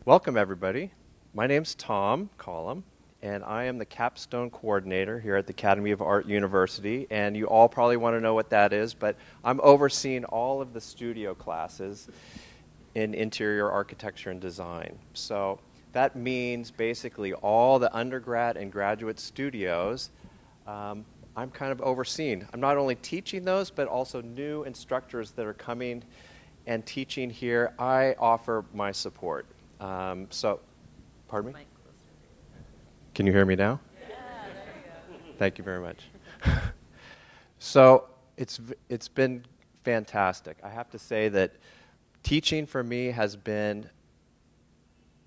Welcome, everybody. My name's Tom Collum, and I am the capstone coordinator here at the Academy of Art University, and you all probably want to know what that is, but I'm overseeing all of the studio classes in interior architecture and design. So that means basically all the undergrad and graduate studios I'm kind of overseeing. I'm not only teaching those, but also new instructors that are coming and teaching here. I offer my support. Pardon me? Can you hear me now? Yeah, there you go. Thank you very much. So it's been fantastic. I have to say that teaching for me has been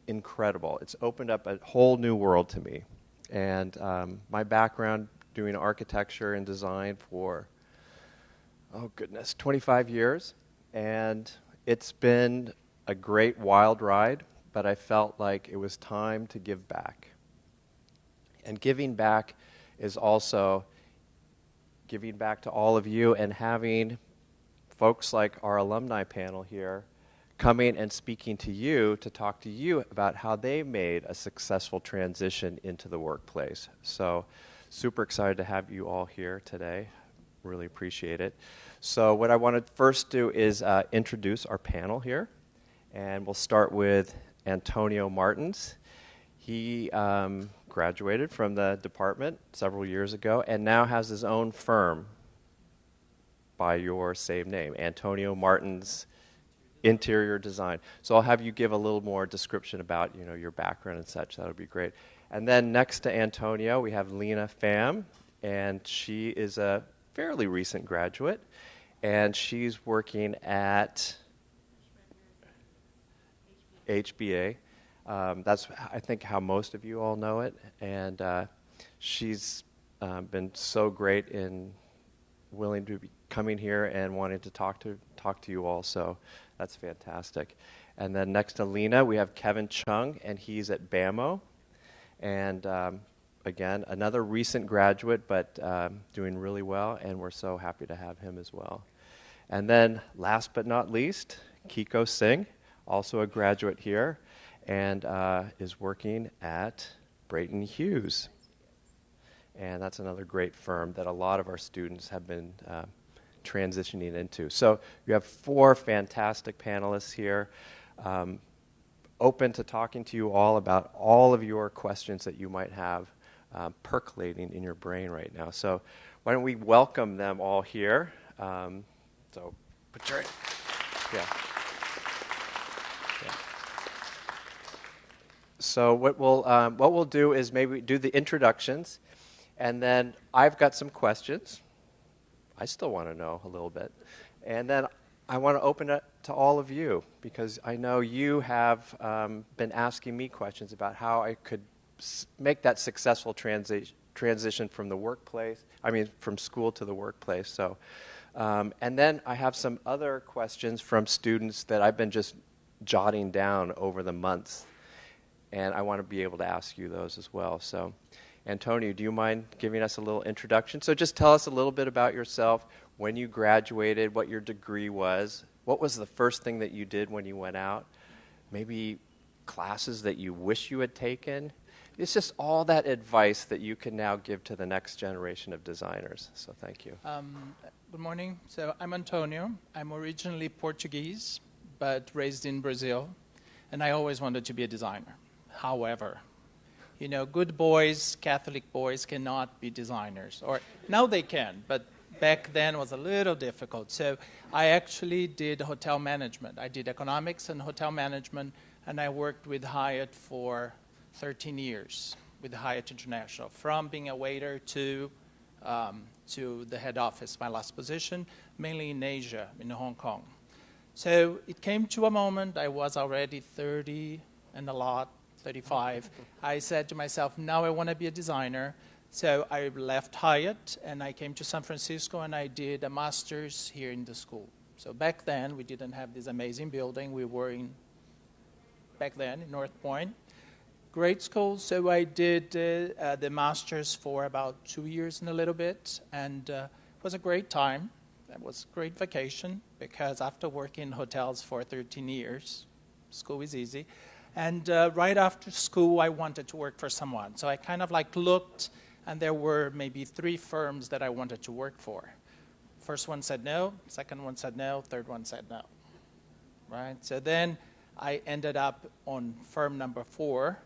incredible. It's opened up a whole new world to me. And my background doing architecture and design for, 25 years. And it's been a great wild ride, but I felt like it was time to give back. And giving back is also giving back to all of you and having folks like our alumni panel here coming and speaking to you to talk to you about how they made a successful transition into the workplace. So super excited to have you all here today. Really appreciate it. So what I want to first do is introduce our panel here. And we'll start with Antonio Martins. He graduated from the department several years ago and now has his own firm by your same name, Antonio Martins Interior Design. So I'll have you give a little more description about your background and such. That would be great. And then next to Antonio, we have Lena Pham, and she is a fairly recent graduate, and she's working at HBA. That's, I think, how most of you all know it, and she's been so great in willing to be coming here and wanting to talk to you all, so that's fantastic. And then next to Lena, we have Kevin Chung, and he's at BAMO, and again, another recent graduate, but doing really well, and we're so happy to have him as well. And then last but not least, Kiko Singh, also a graduate here, and is working at Brayton Hughes. And that's another great firm that a lot of our students have been transitioning into. So you have 4 fantastic panelists here, open to talking to you all about all of your questions that you might have percolating in your brain right now. So why don't we welcome them all here. So put your... Yeah. So what we'll do is maybe do the introductions, and then I've got some questions. I still want to know a little bit. And then I want to open it to all of you, because I know you have been asking me questions about how I could make that successful transition from the workplace, from school to the workplace. So, and then I have some other questions from students that I've been just jotting down over the months. And I want to be able to ask you those as well. So, Antonio, do you mind giving us a little introduction? So just tell us a little bit about yourself, when you graduated, what your degree was, what was the first thing that you did when you went out, maybe classes that you wish you had taken. It's just all that advice that you can now give to the next generation of designers. So thank you. Good morning. So I'm Antonio. I'm originally Portuguese, but raised in Brazil. And I always wanted to be a designer. However, good boys, Catholic boys cannot be designers. Or now they can, but back then was a little difficult. So I actually did hotel management. I did economics and hotel management, and I worked with Hyatt for 13 years, with Hyatt International, from being a waiter to the head office, my last position, mainly in Asia, in Hong Kong. So it came to a moment, I was already 30 and a lot, 35. I said to myself, now I want to be a designer. So I left Hyatt and I came to San Francisco and I did a master's here in the school. So back then, we didn't have this amazing building. We were back then in North Point. Great school. So I did the master's for about 2 years and a little bit. And it was a great time. It was a great vacation because after working in hotels for 13 years, school is easy. And right after school, I wanted to work for someone. So I kind of like looked, and there were maybe 3 firms that I wanted to work for. First one said no, second one said no, third one said no, right? So then I ended up on firm number 4,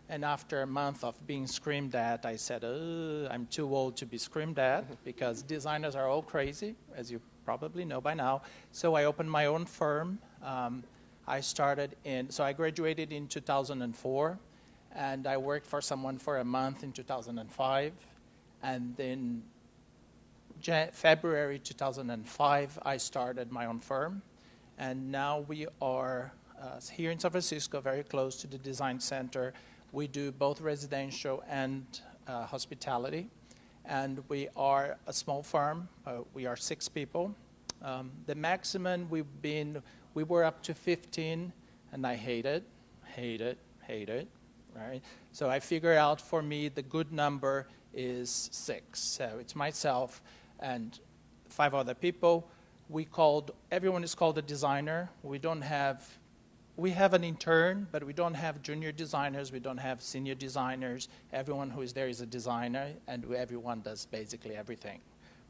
and after a month of being screamed at, I said, I'm too old to be screamed at because designers are all crazy, as you probably know by now. So I opened my own firm. So I graduated in 2004, and I worked for someone for a month in 2005, and then February 2005, I started my own firm, and now we are here in San Francisco, very close to the design center. We do both residential and hospitality, and we are a small firm. We are 6 people. The maximum we were up to 15, and I hate it, right? So I figured out for me the good number is 6. So it's myself and 5 other people. Everyone is called a designer. We have an intern, but we don't have junior designers, we don't have senior designers. Everyone who is there is a designer, and everyone does basically everything,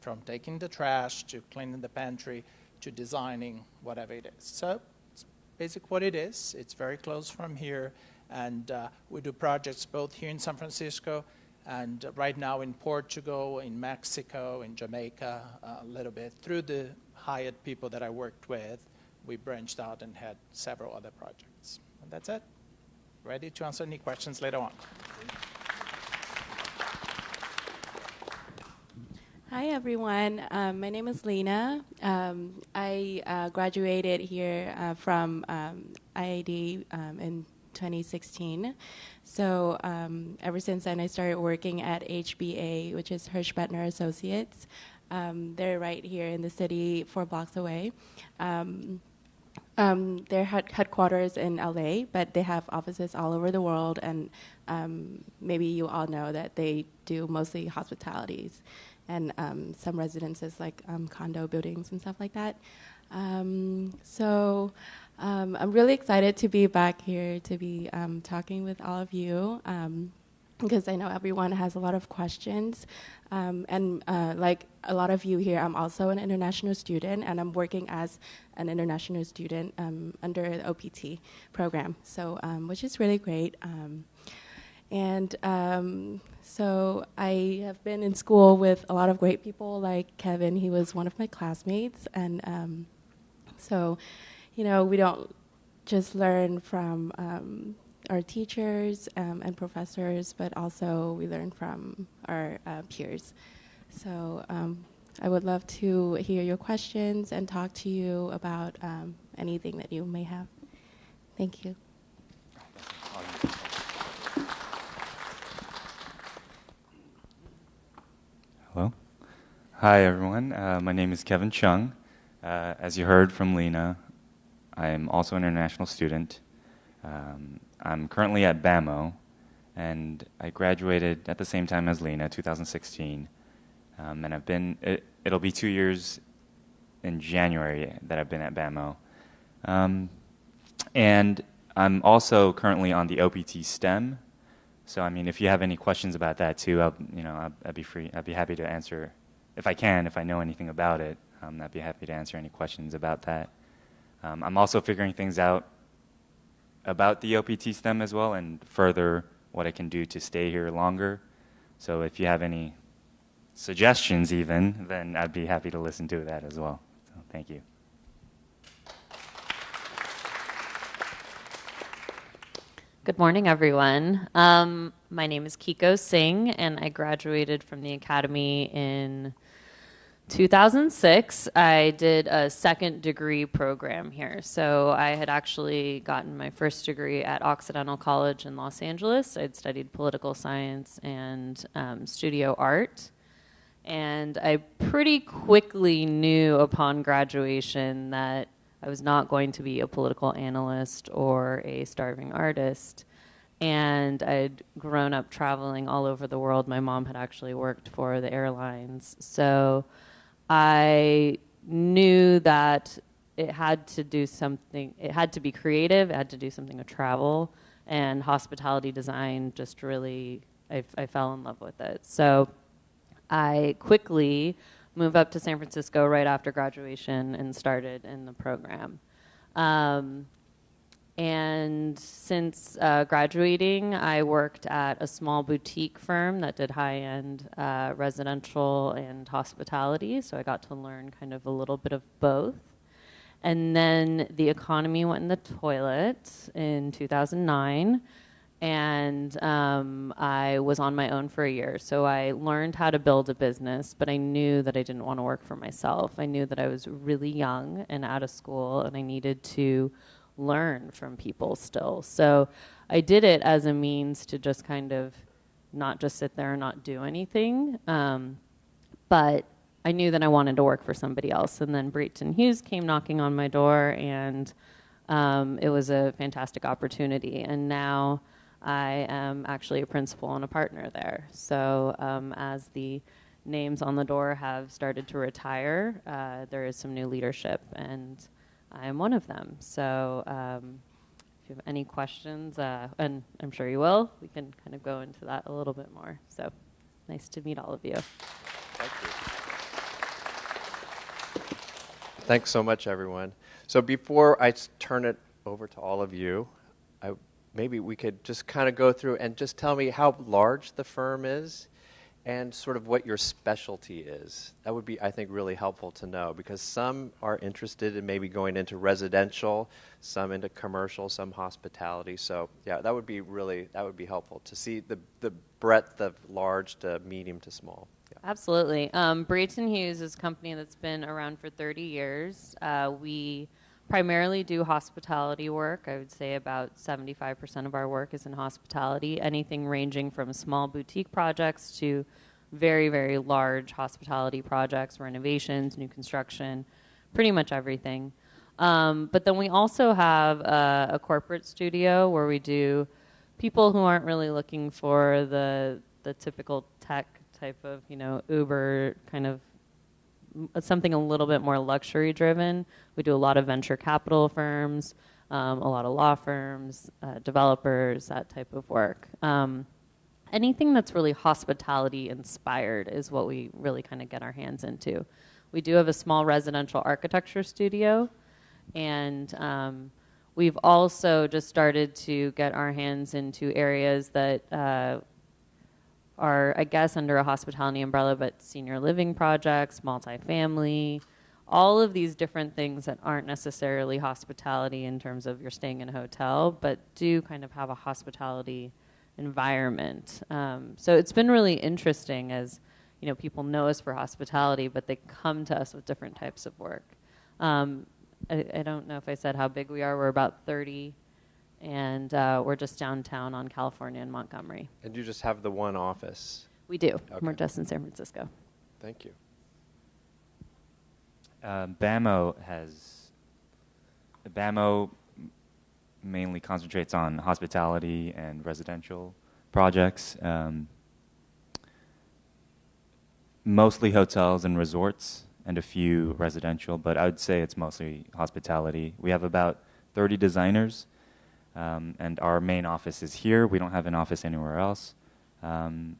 from taking the trash to cleaning the pantry to designing whatever it is. So it's basically what it is. It's very close from here, and we do projects both here in San Francisco and right now in Portugal, in Mexico, in Jamaica, a little bit. Through the hired people that I worked with, we branched out and had several other projects. And that's it. Ready to answer any questions later on. Hi, everyone. My name is Lena. I graduated here from IAD in 2016. So ever since then, I started working at HBA, which is Hirsch, Bendtner Associates. They're right here in the city, 4 blocks away. Their headquarters in LA, but they have offices all over the world, and maybe you all know that they do mostly hospitalities and some residences like condo buildings and stuff like that. So I'm really excited to be back here to be talking with all of you because I know everyone has a lot of questions. And like a lot of you here, I'm also an international student, and I'm working as an international student under the OPT program, so which is really great. So I have been in school with a lot of great people like Kevin. He was one of my classmates, and so, you know, we don't just learn from our teachers and professors, but also we learn from our peers. So I would love to hear your questions and talk to you about anything that you may have. Thank you. Hello. Hi, everyone. My name is Kevin Chung. As you heard from Lena, I'm also an international student. I'm currently at BAMO, and I graduated at the same time as Lena, 2016. And I've been, it'll be 2 years in January that I've been at BAMO. And I'm also currently on the OPT STEM. So, I mean, if you have any questions about that too, I'd be happy to answer. If I know anything about it, I'd be happy to answer any questions about that. I'm also figuring things out about the OPT STEM as well, and further what I can do to stay here longer. So if you have any suggestions even, then I'd be happy to listen to that as well. So thank you. Good morning, everyone. My name is Kiko Singh, and I graduated from the Academy in 2006. I did a second degree program here. So I had actually gotten my first degree at Occidental College in Los Angeles. I'd studied political science and studio art. And I pretty quickly knew upon graduation that I was not going to be a political analyst or a starving artist. And I'd grown up traveling all over the world. My mom had actually worked for the airlines. So I knew that it had to do something, it had to be creative, it had to do something with travel, and hospitality design just really, I fell in love with it. So I quickly moved up to San Francisco right after graduation and started in the program. And since graduating, I worked at a small boutique firm that did high-end residential and hospitality, so I got to learn kind of a little bit of both. And then the economy went in the toilet in 2009, and I was on my own for a year. So I learned how to build a business, but I knew that I didn't want to work for myself. I knew that I was really young and out of school, and I needed to learn from people still. So I did it as a means to just kind of not just sit there and not do anything. But I knew that I wanted to work for somebody else. And then Breton Hughes came knocking on my door, and it was a fantastic opportunity. And now I am actually a principal and a partner there. So as the names on the door have started to retire, there is some new leadership, and I'm one of them. So if you have any questions, and I'm sure you will, we can kind of go into that a little bit more. So nice to meet all of you. Thank you. Thanks so much, everyone. So before I turn it over to all of you, maybe we could just kind of go through and just tell me how large the firm is and sort of what your specialty is. That would be, I think, really helpful to know, because some are interested in maybe going into residential, some into commercial, some hospitality. So yeah, that would be helpful to see the breadth of large to medium to small. Yeah. Absolutely. Breton Hughes is a company that's been around for 30 years. We primarily do hospitality work. I would say about 75% of our work is in hospitality, anything ranging from small boutique projects to very, very large hospitality projects, renovations, new construction, pretty much everything. But then we also have a corporate studio where we do people who aren't really looking for the typical tech type of, Uber kind of something a little bit more luxury driven. We do a lot of venture capital firms, a lot of law firms, developers, that type of work. Anything that's really hospitality inspired is what we really kind of get our hands into. We do have a small residential architecture studio, and we've also just started to get our hands into areas that are, I guess, under a hospitality umbrella, but senior living projects, multifamily, all of these different things that aren't necessarily hospitality in terms of you're staying in a hotel, but do kind of have a hospitality environment. So it's been really interesting as, people know us for hospitality, but they come to us with different types of work. I don't know if I said how big we are. We're about 30. And we're just downtown on California in Montgomery. And you just have the one office? We do. Okay. We're just in San Francisco. Thank you. BAMO mainly concentrates on hospitality and residential projects, mostly hotels and resorts, and a few residential, but I would say it's mostly hospitality. We have about 30 designers. And our main office is here. We don't have an office anywhere else. And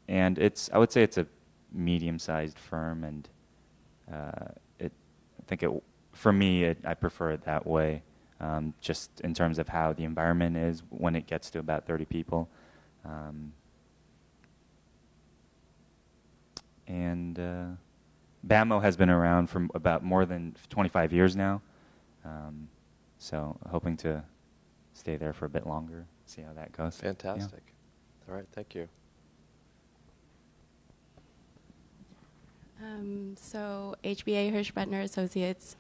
I would say it's a medium-sized firm, and for me, I prefer it that way, just in terms of how the environment is when it gets to about 30 people. And BAMO has been around for about more than 25 years now. So hoping to stay there for a bit longer, see how that goes. Fantastic. Yeah. All right, thank you. So HBA Hirsch Bendtner Associates,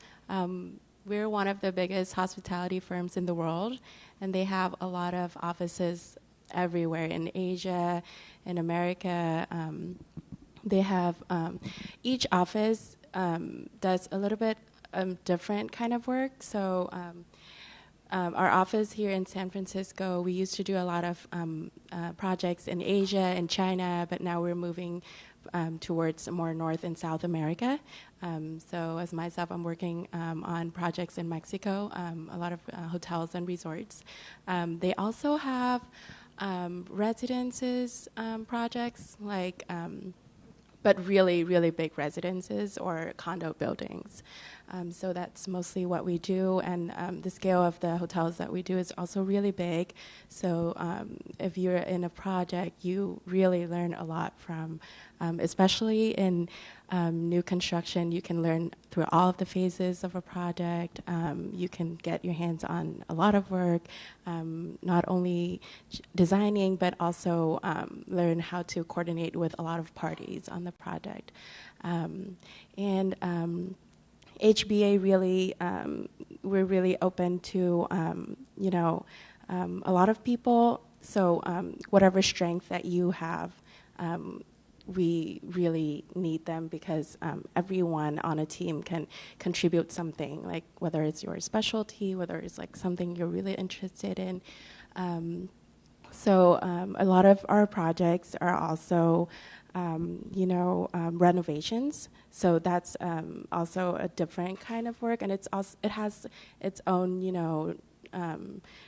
we're one of the biggest hospitality firms in the world, and they have a lot of offices everywhere in Asia, in America. They have each office does a little bit different kind of work. So our office here in San Francisco, we used to do a lot of projects in Asia and China, but now we're moving towards more North and South America. So as myself, I'm working on projects in Mexico, a lot of hotels and resorts. They also have residences projects, like, but really, really big residences or condo buildings. So that's mostly what we do, and the scale of the hotels that we do is also really big. So if you're in a project, you really learn a lot from, especially in new construction, you can learn through all of the phases of a project. You can get your hands on a lot of work, not only designing, but also learn how to coordinate with a lot of parties on the project. HBA really, we're really open to, a lot of people. So whatever strength that you have, we really need them, because everyone on a team can contribute something, like whether it's your specialty, whether it's like something you're really interested in. So a lot of our projects are also, renovations. So that's also a different kind of work, and it has its own,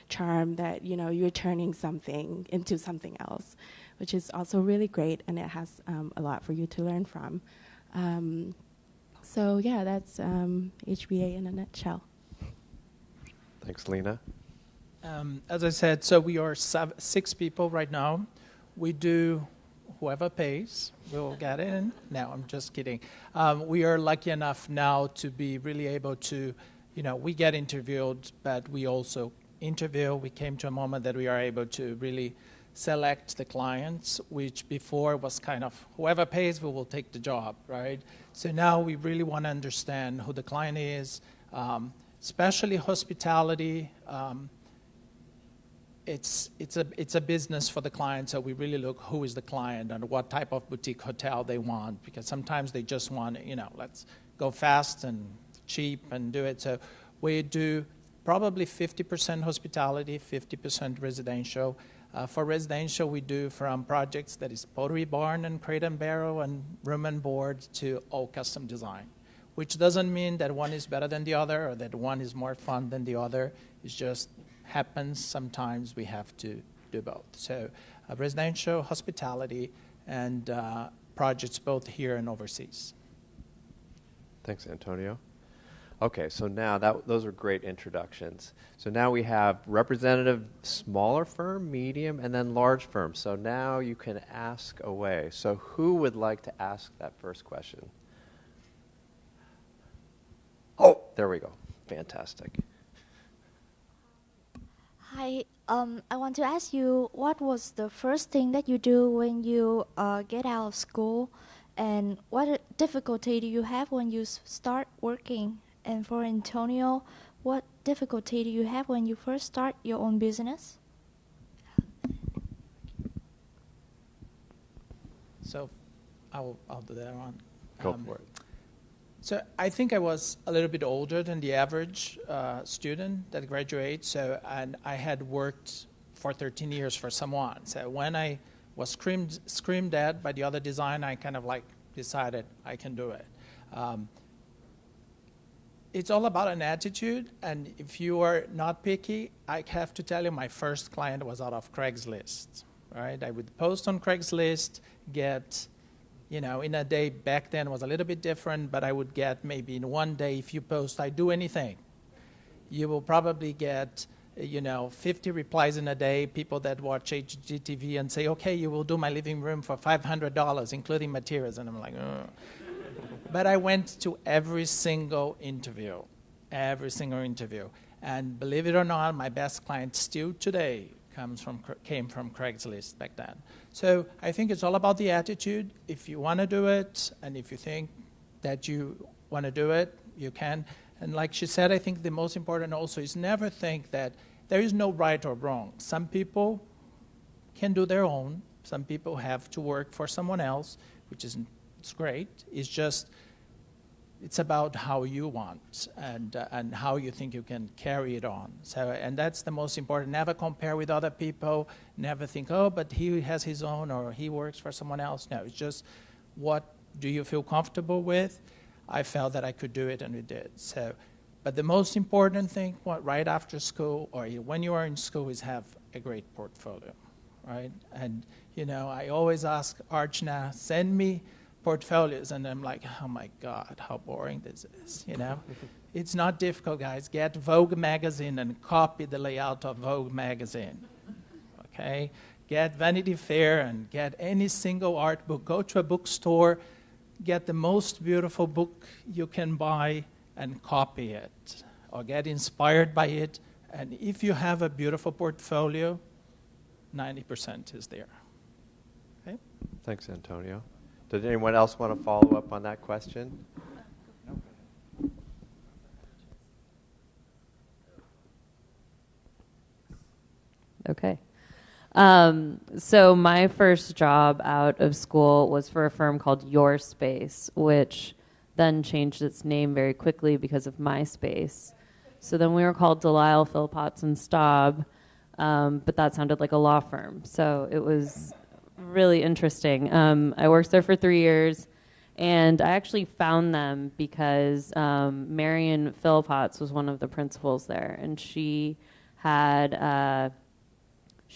charm that, you're turning something into something else, which is also really great, and it has a lot for you to learn from. So yeah, that's HBA in a nutshell. Thanks, Lena. As I said, so we are 6 people right now. We do whoever pays will get in. No, I'm just kidding. We are lucky enough now to be really able to, we get interviewed, but we also interview. We came to a moment that we are able to really select the clients, which before was kind of whoever pays, we will take the job, right? So now we really want to understand who the client is, especially hospitality. It's a business for the client, so we really look who is the client and what type of boutique hotel they want, because sometimes they just want, let's go fast and cheap and do it. So we do probably 50% hospitality, 50% residential. For residential, we do from projects that is pottery barn and crate and barrel and room and board to all custom design, which doesn't mean that one is better than the other or that one is more fun than the other. It's just happens sometimes we have to do both. So residential, hospitality, and projects both here and overseas. Thanks, Antonio. Okay, so now those are great introductions. So now we have representative smaller firm, medium, and then large firm. So now you can ask away. So who would like to ask that first question? Oh, there we go. Fantastic. Hi, I want to ask you, what was the first thing that you do when you get out of school, and what difficulty do you have when you start working? And for Antonio, what difficulty do you have when you first start your own business? So I'll do that one. Go for it. So I think I was a little bit older than the average student that graduates. And I had worked for 13 years for someone. So when I was screamed at by the other designer, I kind of like decided I can do it. It's all about an attitude, and if you are not picky, I have to tell you my first client was out of Craigslist, right? I would post on Craigslist, get, in a day, back then was a little bit different, but I would get maybe in one day, if you post, I do anything, you will probably get, 50 replies in a day, people that watch HGTV and say, okay, you will do my living room for $500, including materials, and I'm like, ugh. But I went to every single interview. And believe it or not, my best client still today came from Craigslist back then. So I think it's all about the attitude. If you want to do it, and if you think that you want to do it, you can. And like she said, I think the most important also is never think that there is no right or wrong. Some people can do their own. Some people have to work for someone else, which is it's great. It's about how you want and how you think you can carry it on. So, and that's the most important. Never compare with other people. Never think, oh, but he has his own or he works for someone else. No, it's just what do you feel comfortable with? I felt that I could do it, and we did. So, but the most important thing right after school or when you are in school is have a great portfolio, right? And, you know, I always ask Archana, send me portfolios, and I'm like, oh my God, how boring this is, you know? It's not difficult, guys. Get Vogue magazine and copy the layout of Vogue magazine, okay? Get Vanity Fair and get any single art book. Go to a bookstore, get the most beautiful book you can buy and copy it, or get inspired by it. And if you have a beautiful portfolio, 90% is there. Okay? Thanks, Antonio. Did anyone else want to follow up on that question? Okay. So my first job out of school was for a firm called Your Space, which then changed its name very quickly because of MySpace. So then we were called Delisle, Philpotts, and Staub, but that sounded like a law firm. So it was really interesting. I worked there for 3 years, and I actually found them because Marion Philpotts was one of the principals there, and she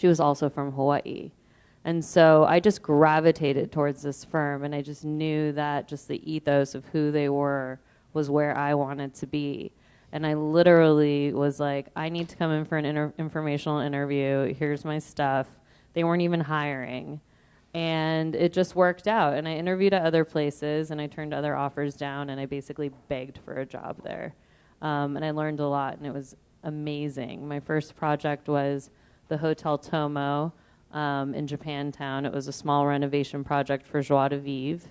was also from Hawaii. And so I just gravitated towards this firm, and I just knew that just the ethos of who they were was where I wanted to be. And I literally was like, I need to come in for an informational interview. Here's my stuff. They weren't even hiring. And it just worked out. And I interviewed at other places, and I turned other offers down, and I basically begged for a job there. And I learned a lot, and it was amazing. My first project was the Hotel Tomo in Japantown. It was a small renovation project for Joie de Vivre.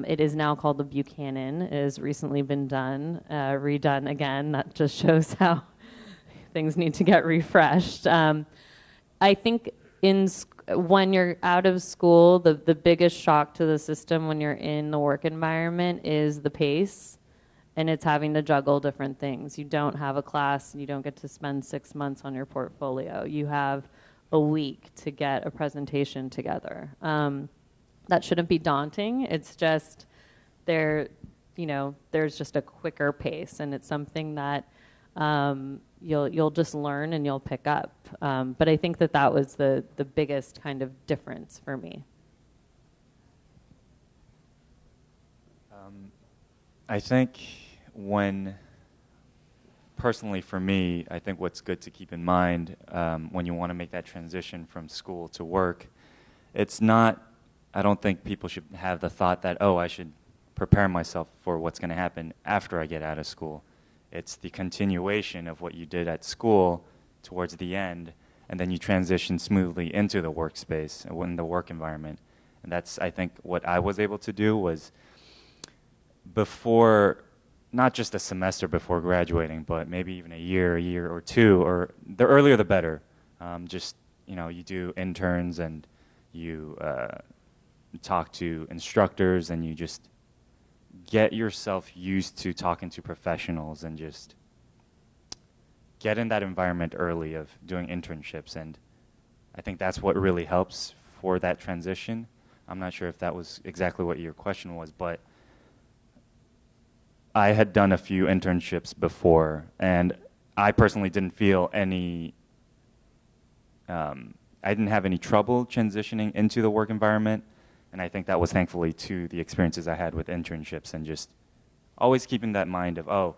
It is now called the Buchanan. It has recently been redone again. That just shows how things need to get refreshed. I think when you're out of school, the biggest shock to the system when you're in the work environment is the pace, and it's having to juggle different things. You don't have a class, and you don't get to spend 6 months on your portfolio. You have a week to get a presentation together. That shouldn't be daunting. It's just there's just a quicker pace, and it's something that you'll just learn and you'll pick up. But I think that was the biggest kind of difference for me. I think personally for me, I think what's good to keep in mind when you want to make that transition from school to work, I don't think people should have the thought that, I should prepare myself for what's going to happen after I get out of school. It's the continuation of what you did at school towards the end, and then you transition smoothly into the workspace, in the work environment. And that's, I think, what I was able to do was before, not just a semester before graduating, but maybe even a year or two, or the earlier the better. You do interns and you talk to instructors, and you just get yourself used to talking to professionals and just get in that environment early of doing internships. And I think that's what really helps for that transition. I'm not sure if that was exactly what your question was, but I had done a few internships before, and I personally didn't feel I didn't have any trouble transitioning into the work environment. And I think that was thankfully to the experiences I had with internships, and just always keeping that mind of,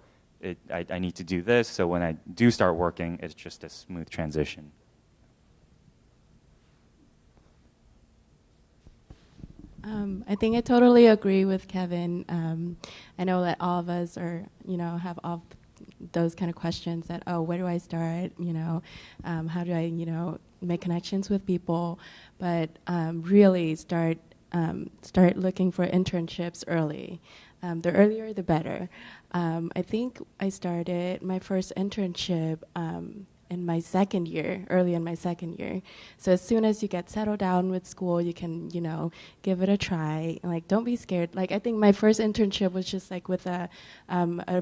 I need to do this, so when I do start working, it's just a smooth transition. I think I totally agree with Kevin. I know that all of us have all those kind of questions that, where do I start? How do I, make connections with people? But really start looking for internships early. The earlier, the better. I think I started my first internship in my second year, early in my second year. So as soon as you get settled down with school, you can, give it a try. Like, don't be scared. Like, I think my first internship was just like with a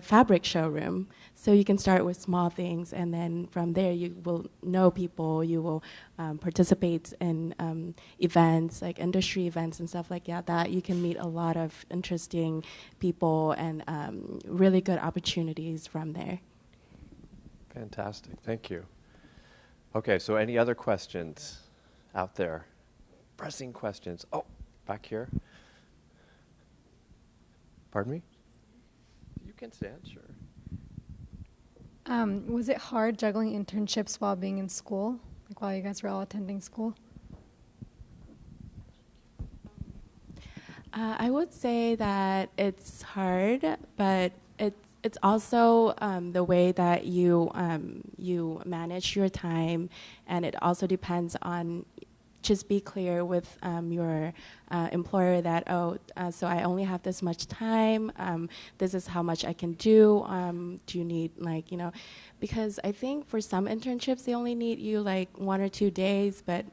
fabric showroom. So you can start with small things, and then from there you will know people. You will participate in events, like industry events and stuff like that. You can meet a lot of interesting people and really good opportunities from there. Fantastic. Thank you. Okay, so any other questions out there? Pressing questions. Oh, back here. Pardon me? You can stand, sure. Was it hard juggling internships while being in school, like while you guys were all attending school? I would say that it's hard, but it's also the way that you manage your time, and it also depends on. Just be clear with your employer that, so I only have this much time, this is how much I can do, do you need, because I think for some internships, they only need you 1 or 2 days, but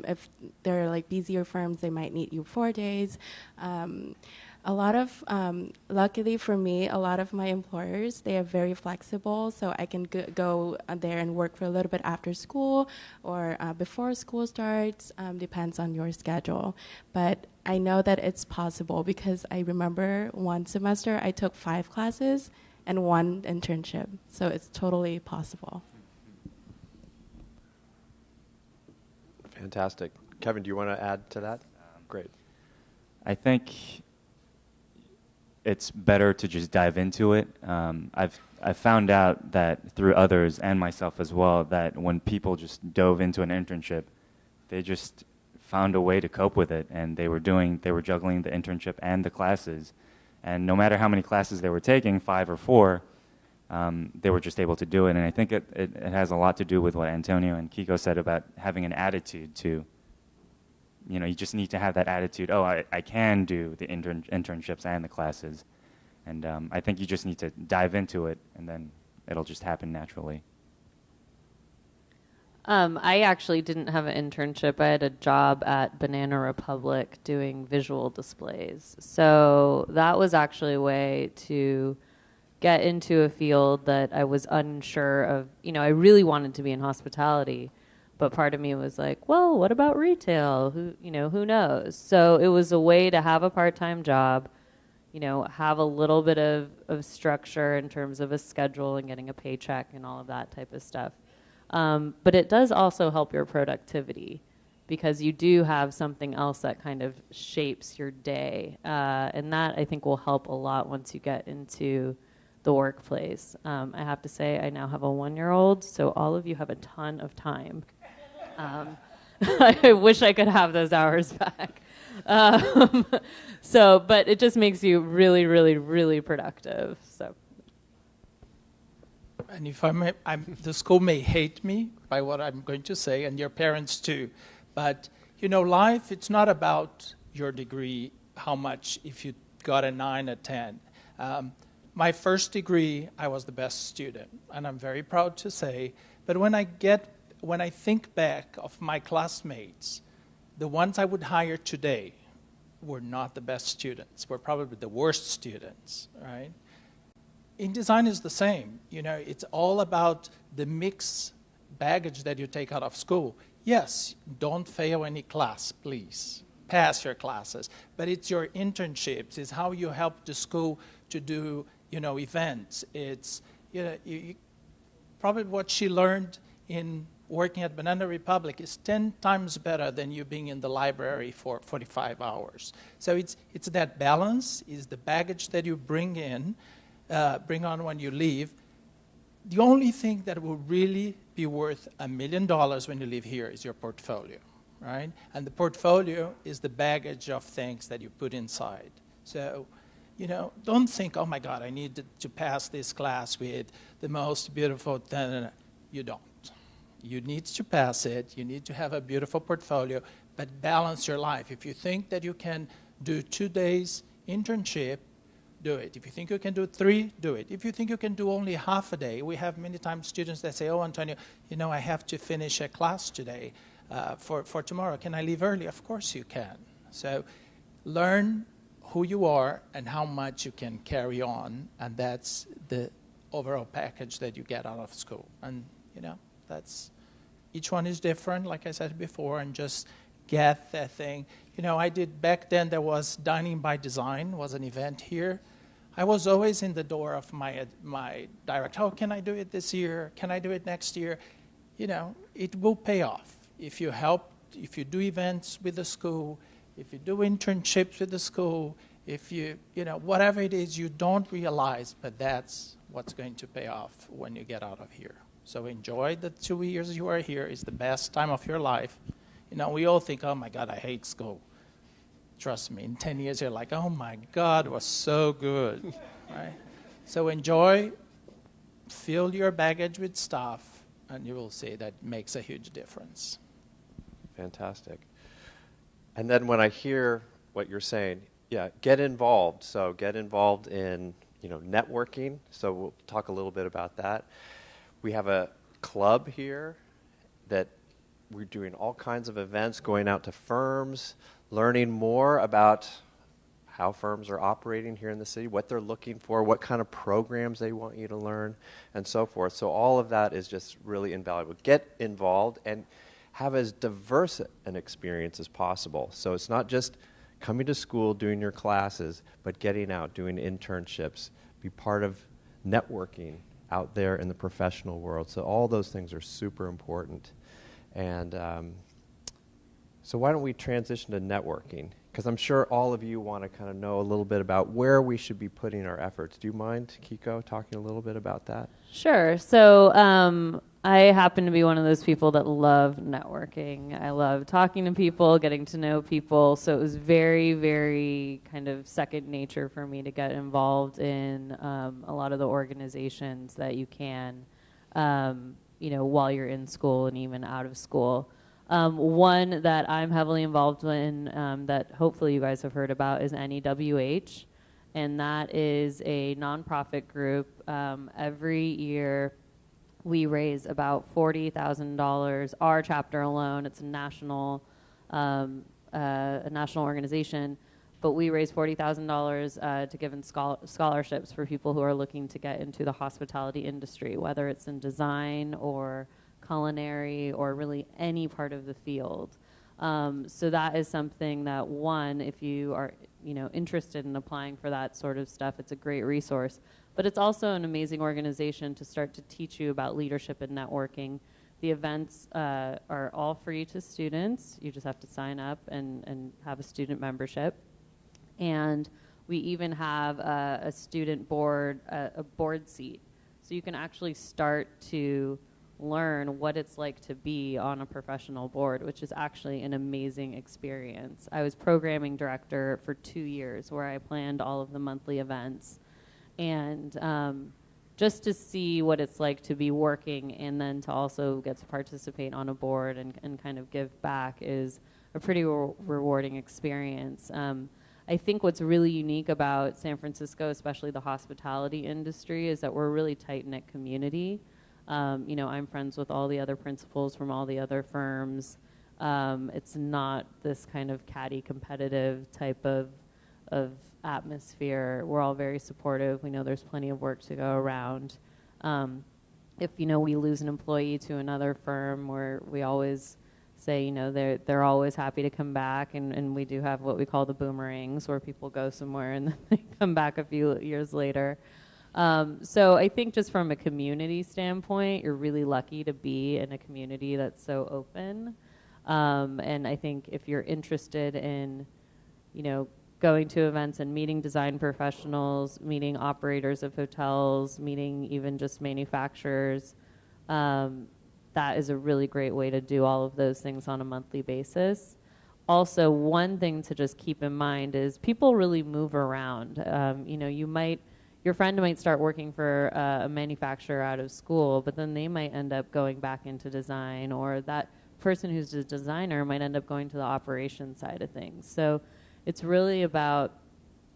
if they're busier firms, they might need you 4 days. A lot of, luckily for me, a lot of my employers, they are very flexible, so I can go there and work for a little bit after school or before school starts, depends on your schedule. But I know that it's possible because I remember one semester I took 5 classes and 1 internship, so it's totally possible. Fantastic. Kevin, do you want to add to that? Great. I think it's better to just dive into it. I've found out that through others and myself as well, that when people just dove into an internship, they just found a way to cope with it, and they were juggling the internship and the classes, and no matter how many classes they were taking, 5 or 4, they were just able to do it. And I think it has a lot to do with what Antonio and Kiko said about having an attitude too. You just need to have that attitude, I can do the internships and the classes. And I think you just need to dive into it, and then it'll just happen naturally. I actually didn't have an internship. I had a job at Banana Republic doing visual displays. So that was actually a way to get into a field that I was unsure of. I really wanted to be in hospitality. But part of me was like, well, what about retail? Who knows? So it was a way to have a part-time job, have a little bit of structure in terms of a schedule and getting a paycheck and all of that type of stuff. But it does also help your productivity because you do have something else that kind of shapes your day. And that, I think, will help a lot once you get into the workplace. I have to say, I now have a 1-year-old, so all of you have a ton of time. I wish I could have those hours back. But it just makes you really, really, really productive. So. And if I may, the school may hate me by what I'm going to say, and your parents too. But, life, it's not about your degree, how much, if you got a 9 or 10. My first degree, I was the best student, and I'm very proud to say. But when I think back of my classmates, the ones I would hire today were not the best students, were probably the worst students, right? In design is the same. It's all about the mixed baggage that you take out of school. Yes, don't fail any class, please. Pass your classes. But it's your internships. It's how you help the school to do, events. It's, probably what she learned in working at Banana Republic is 10 times better than you being in the library for 45 hours. So it's that balance, is the baggage that you bring on when you leave. The only thing that will really be worth $1 million when you leave here is your portfolio, right? And the portfolio is the baggage of things that you put inside. So, don't think, oh my God, I need to pass this class with the most beautiful, you don't. You need to pass it, you need to have a beautiful portfolio, but balance your life. If you think that you can do 2 days internship, do it. If you think you can do 3, do it. If you think you can do only half a day, we have many times students that say, oh, Antonio, you know, I have to finish a class today for tomorrow. Can I leave early? Of course you can. So learn who you are and how much you can carry on, and that's the overall package that you get out of school. And, you know, that's, each one is different, like I said before, and just get that thing. You know, I did, back then there was Dining by Design, was an event here. I was always in the door of my director, oh, can I do it this year? Can I do it next year? You know, it will pay off. If you help, if you do events with the school, if you do internships with the school, if you know, whatever it is, you don't realize, but that's what's going to pay off when you get out of here. So enjoy the 2 years you are here. It's the best time of your life. You know, we all think, oh my God, I hate school. Trust me, in 10 years, you're like, oh my God, it was so good, right? So enjoy, fill your baggage with stuff, and you will see that makes a huge difference. Fantastic. And then when I hear what you're saying, yeah, get involved. So get involved in, you know, networking. So we'll talk a little bit about that. We have a club here that we're doing all kinds of events, going out to firms, learning more about how firms are operating here in the city, what they're looking for, what kind of programs they want you to learn, and so forth. So all of that is just really invaluable. Get involved and have as diverse an experience as possible. So it's not just coming to school, doing your classes, but getting out, doing internships, be part of networking out there in the professional world. So all those things are super important. And so why don't we transition to networking? Because I'm sure all of you want to kind of know a little bit about where we should be putting our efforts. Do you mind, Kiko, talking a little bit about that? Sure. So I happen to be one of those people that love networking. I love talking to people, getting to know people. So it was very, very kind of second nature for me to get involved in a lot of the organizations that you can, you know, while you're in school and even out of school. One that I'm heavily involved in that hopefully you guys have heard about is NEWH. And that is a nonprofit group. Every year we raise about $40,000. Our chapter alone, it's a national organization, but we raise $40,000 to give in scholarships for people who are looking to get into the hospitality industry, whether it's in design or culinary or really any part of the field. So that is something that, one, if you are, you know, interested in applying for that sort of stuff, it's a great resource. But it's also an amazing organization to start to teach you about leadership and networking. The events are all free to students. You just have to sign up and have a student membership. And we even have a student board, a board seat. So you can actually start to learn what it's like to be on a professional board, which is actually an amazing experience. I was programming director for 2 years where I planned all of the monthly events. And just to see what it's like to be working and then to also get to participate on a board and kind of give back is a pretty rewarding experience. I think what's really unique about San Francisco, especially the hospitality industry, is that we're a really tight-knit community. You know, I'm friends with all the other principals from all the other firms. It's not this kind of catty competitive type of atmosphere. We're all very supportive. We know there's plenty of work to go around. If, you know, we lose an employee to another firm, we always say, you know, they're always happy to come back, and we do have what we call the boomerangs, where people go somewhere and then they come back a few years later. So I think just from a community standpoint, you're really lucky to be in a community that's so open. And I think if you're interested in, you know, going to events and meeting design professionals, meeting operators of hotels, meeting even just manufacturers, that is a really great way to do all of those things on a monthly basis. Also, one thing to just keep in mind is people really move around. You know, your friend might start working for a manufacturer out of school, but then they might end up going back into design, or that person who's a designer might end up going to the operations side of things. So it's really about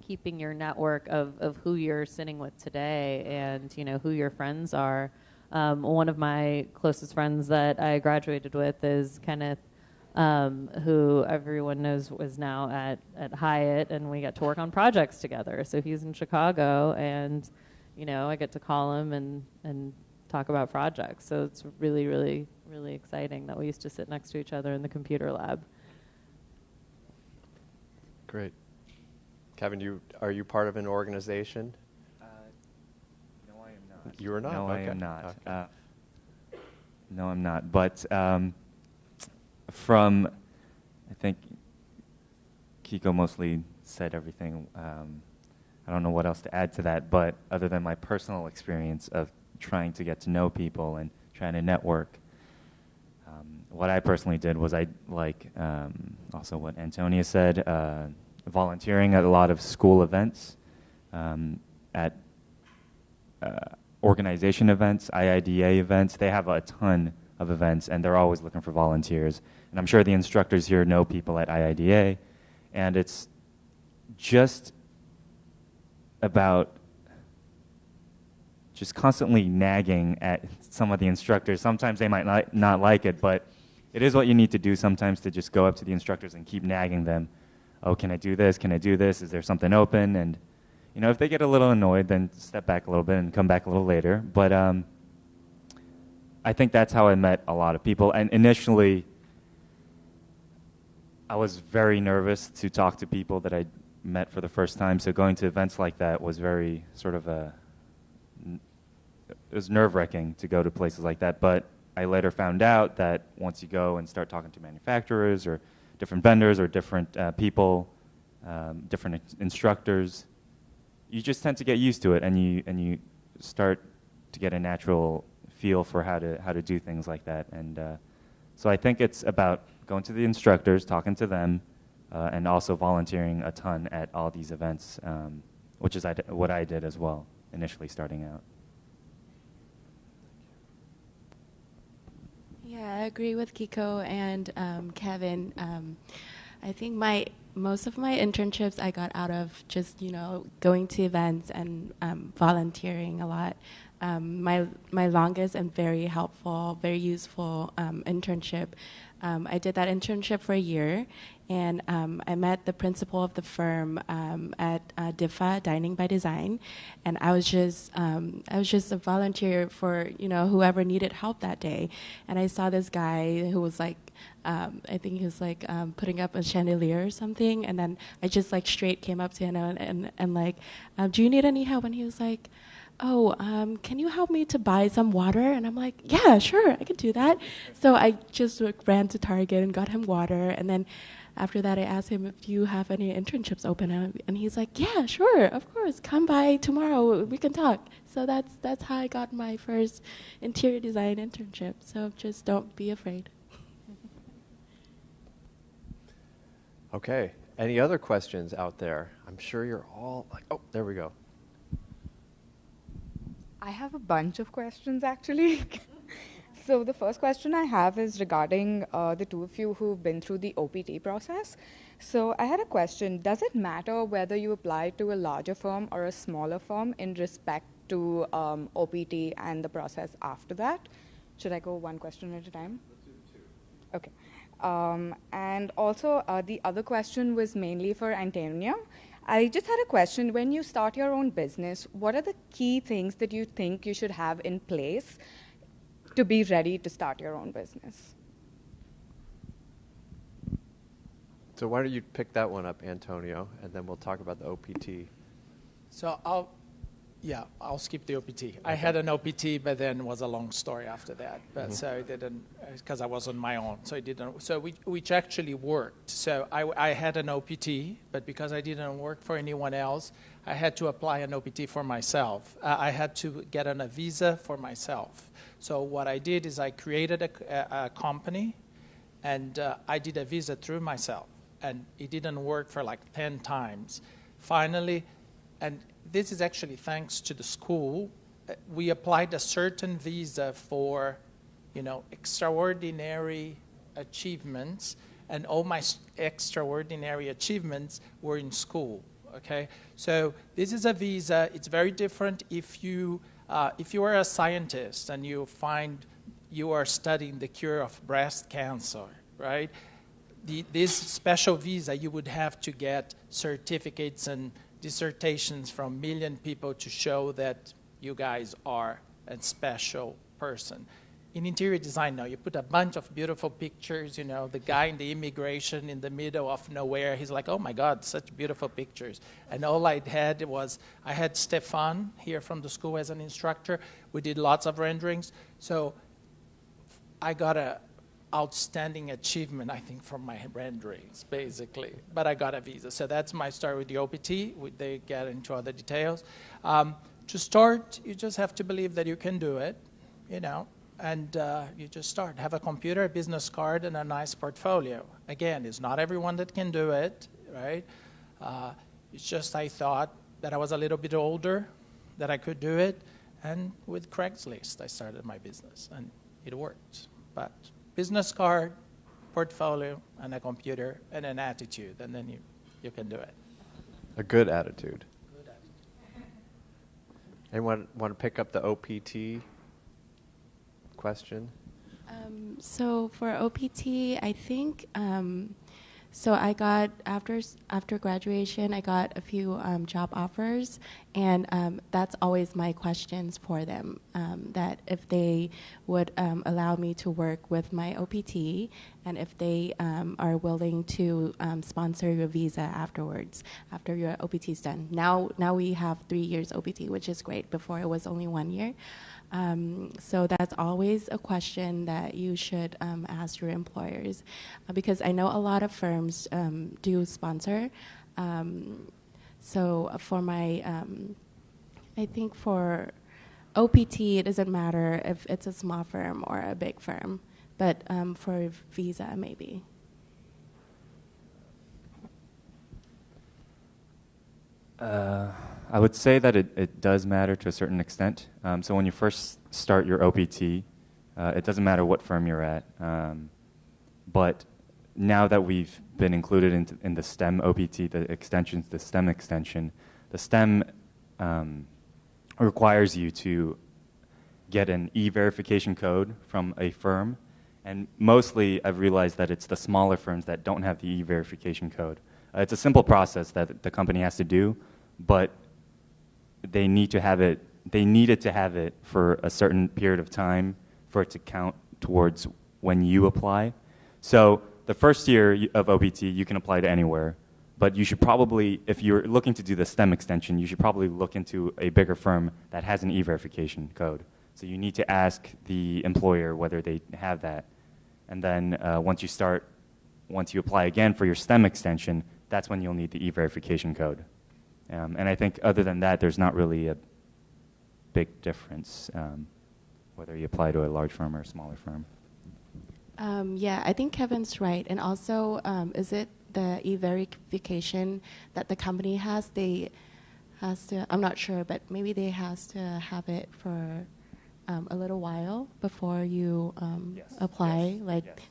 keeping your network of who you're sitting with today and, you know, who your friends are. One of my closest friends that I graduated with is Kenneth, who everyone knows was now at Hyatt, and we get to work on projects together. So he's in Chicago, and, you know, I get to call him and talk about projects. So it's really, really, really exciting that we used to sit next to each other in the computer lab. Great. Kevin, are you part of an organization? No, I am not. You are not? No, okay. I am not. Okay. No, I'm not. But from, I think, Kiko mostly said everything. I don't know what else to add to that, but other than my personal experience of trying to get to know people and trying to network, what I personally did was also what Antonia said, volunteering at a lot of school events, at organization events, IIDA events. They have a ton of events, and they're always looking for volunteers. And I'm sure the instructors here know people at IIDA, and it's just about just constantly nagging at some of the instructors. Sometimes they might not like it, but it is what you need to do sometimes, to just go up to the instructors and keep nagging them. Oh, can I do this? Can I do this? Is there something open? And, you know, if they get a little annoyed, then step back a little bit and come back a little later. But I think that's how I met a lot of people. And initially, I was very nervous to talk to people that I met for the first time. So going to events like that was very sort of it was nerve-wracking to go to places like that. But I later found out that once you go and start talking to manufacturers or different vendors or different people, different instructors, you just tend to get used to it, and you start to get a natural feel for how to do things like that. And so I think it's about going to the instructors, talking to them, and also volunteering a ton at all these events, which is what I did as well initially starting out. Yeah, I agree with Kiko and Kevin. I think most of my internships I got out of just, you know, going to events and volunteering a lot. My longest and very helpful, very useful internship, I did that internship for a year, and I met the principal of the firm at DIFA, Dining by Design, and I was just a volunteer for, you know, whoever needed help that day. And I saw this guy who was like, I think he was like putting up a chandelier or something, and then I just like straight came up to him and like, do you need any help? And he was like, oh, can you help me to buy some water? And I'm like, yeah, sure, I can do that. So I just ran to Target and got him water. And then after that, I asked him if you have any internships open. And he's like, yeah, sure, of course. Come by tomorrow. We can talk. So that's how I got my first interior design internship. So just don't be afraid. Okay. Any other questions out there? I'm sure you're all like, oh, there we go. I have a bunch of questions, actually. So the first question I have is regarding the two of you who've been through the OPT process. So I had a question. Does it matter whether you apply to a larger firm or a smaller firm in respect to OPT and the process after that? Should I go one question at a time? Let's do two. Okay. And also, the other question was mainly for Antonia. I just had a question. When you start your own business, what are the key things that you think you should have in place to be ready to start your own business? So why don't you pick that one up, Antonio, and then we'll talk about the OPT. So I'll skip the OPT. Okay. I had an OPT, but then it was a long story after that. But so I didn't, because I was on my own, so I didn't. So which actually worked. So I had an OPT, but because I didn't work for anyone else, I had to apply an OPT for myself. I had to get on a visa for myself. So what I did is I created a company, and I did a visa through myself, and it didn't work for like 10 times. Finally, and this is actually thanks to the school. We applied a certain visa for, you know, extraordinary achievements, and all my extraordinary achievements were in school. okay? So this is a visa. It's very different if you are a scientist and you find you are studying the cure of breast cancer, right? This special visa, you would have to get certificates and dissertations from million people to show that you guys are a special person. In interior design now, you put a bunch of beautiful pictures, you know, the guy in the immigration in the middle of nowhere, he's like, oh my God, such beautiful pictures. And all I had was, I had Stefan here from the school as an instructor. We did lots of renderings. So I got a outstanding achievement, I think, from my renderings, basically. But I got a visa. So that's my story with the OPT. They get into other details. To start, you just have to believe that you can do it, you know, and you just start. Have a computer, a business card, and a nice portfolio. Again, it's not everyone that can do it, right? It's just I thought that I was a little bit older, that I could do it, and with Craigslist, I started my business, and it worked. But business card, portfolio, and a computer, and an attitude, and then you can do it. A good attitude. Anyone want to pick up the OPT question? So for OPT, I think, so I got, after graduation, I got a few job offers, and that's always my questions for them, that if they would allow me to work with my OPT, and if they are willing to sponsor your visa afterwards, after your OPT is done. Now we have 3 years OPT, which is great. Before it was only 1 year. So that's always a question that you should ask your employers, because I know a lot of firms do sponsor. So for my, I think for OPT, it doesn't matter if it's a small firm or a big firm, but for visa, maybe. I would say that it does matter to a certain extent. So when you first start your OPT, it doesn't matter what firm you're at. But now that we've been included in the STEM OPT, the extensions, the STEM extension, the STEM requires you to get an e-verification code from a firm. And mostly I've realized that it's the smaller firms that don't have the e-verification code. It's a simple process that the company has to do, but they need to have it. They needed to have it for a certain period of time for it to count towards when you apply. So the first year of OPT, you can apply to anywhere, but you should probably, if you're looking to do the STEM extension, you should probably look into a bigger firm that has an e-verification code. So you need to ask the employer whether they have that. And then once you apply again for your STEM extension, that's when you'll need the e-verification code. And I think other than that, there's not really a big difference whether you apply to a large firm or a smaller firm. Yeah, I think Kevin's right. And also, is it the e-verification that the company has? I'm not sure, but maybe they has to have it for a little while before you apply.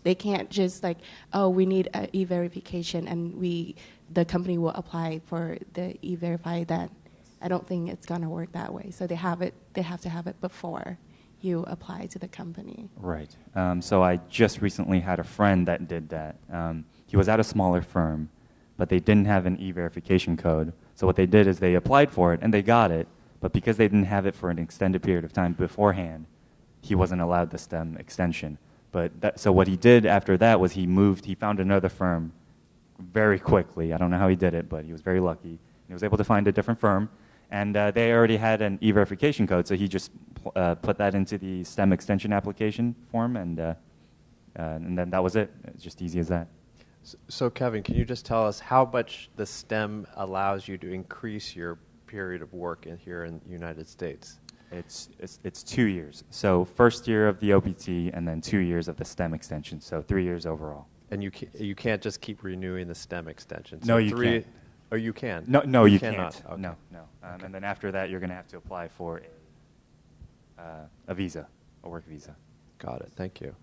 They can't just like, oh, we need an e-verification, and the company will apply for the e-verify that. I don't think it's gonna work that way. So they have to have it before you apply to the company. Right. So I just recently had a friend that did that. He was at a smaller firm, but they didn't have an e-verification code. So what they did is they applied for it and they got it, but because they didn't have it for an extended period of time beforehand, he wasn't allowed the STEM extension. So what he did after that was he found another firm very quickly. I don't know how he did it, but he was very lucky. He was able to find a different firm, and they already had an e-verification code, so he just put that into the STEM extension application form, and then that was it. It's just easy as that. So Kevin, can you just tell us how much the STEM allows you to increase your period of work here in the United States? It's 2 years. So first year of the OPT, and then 2 years of the STEM extension, so 3 years overall. And you can't just keep renewing the STEM extension. So no, you can't. Oh, you can? No, you cannot. can't. Okay. No. Okay. And then after that, you're going to have to apply for a visa, a work visa. Got it. Thank you.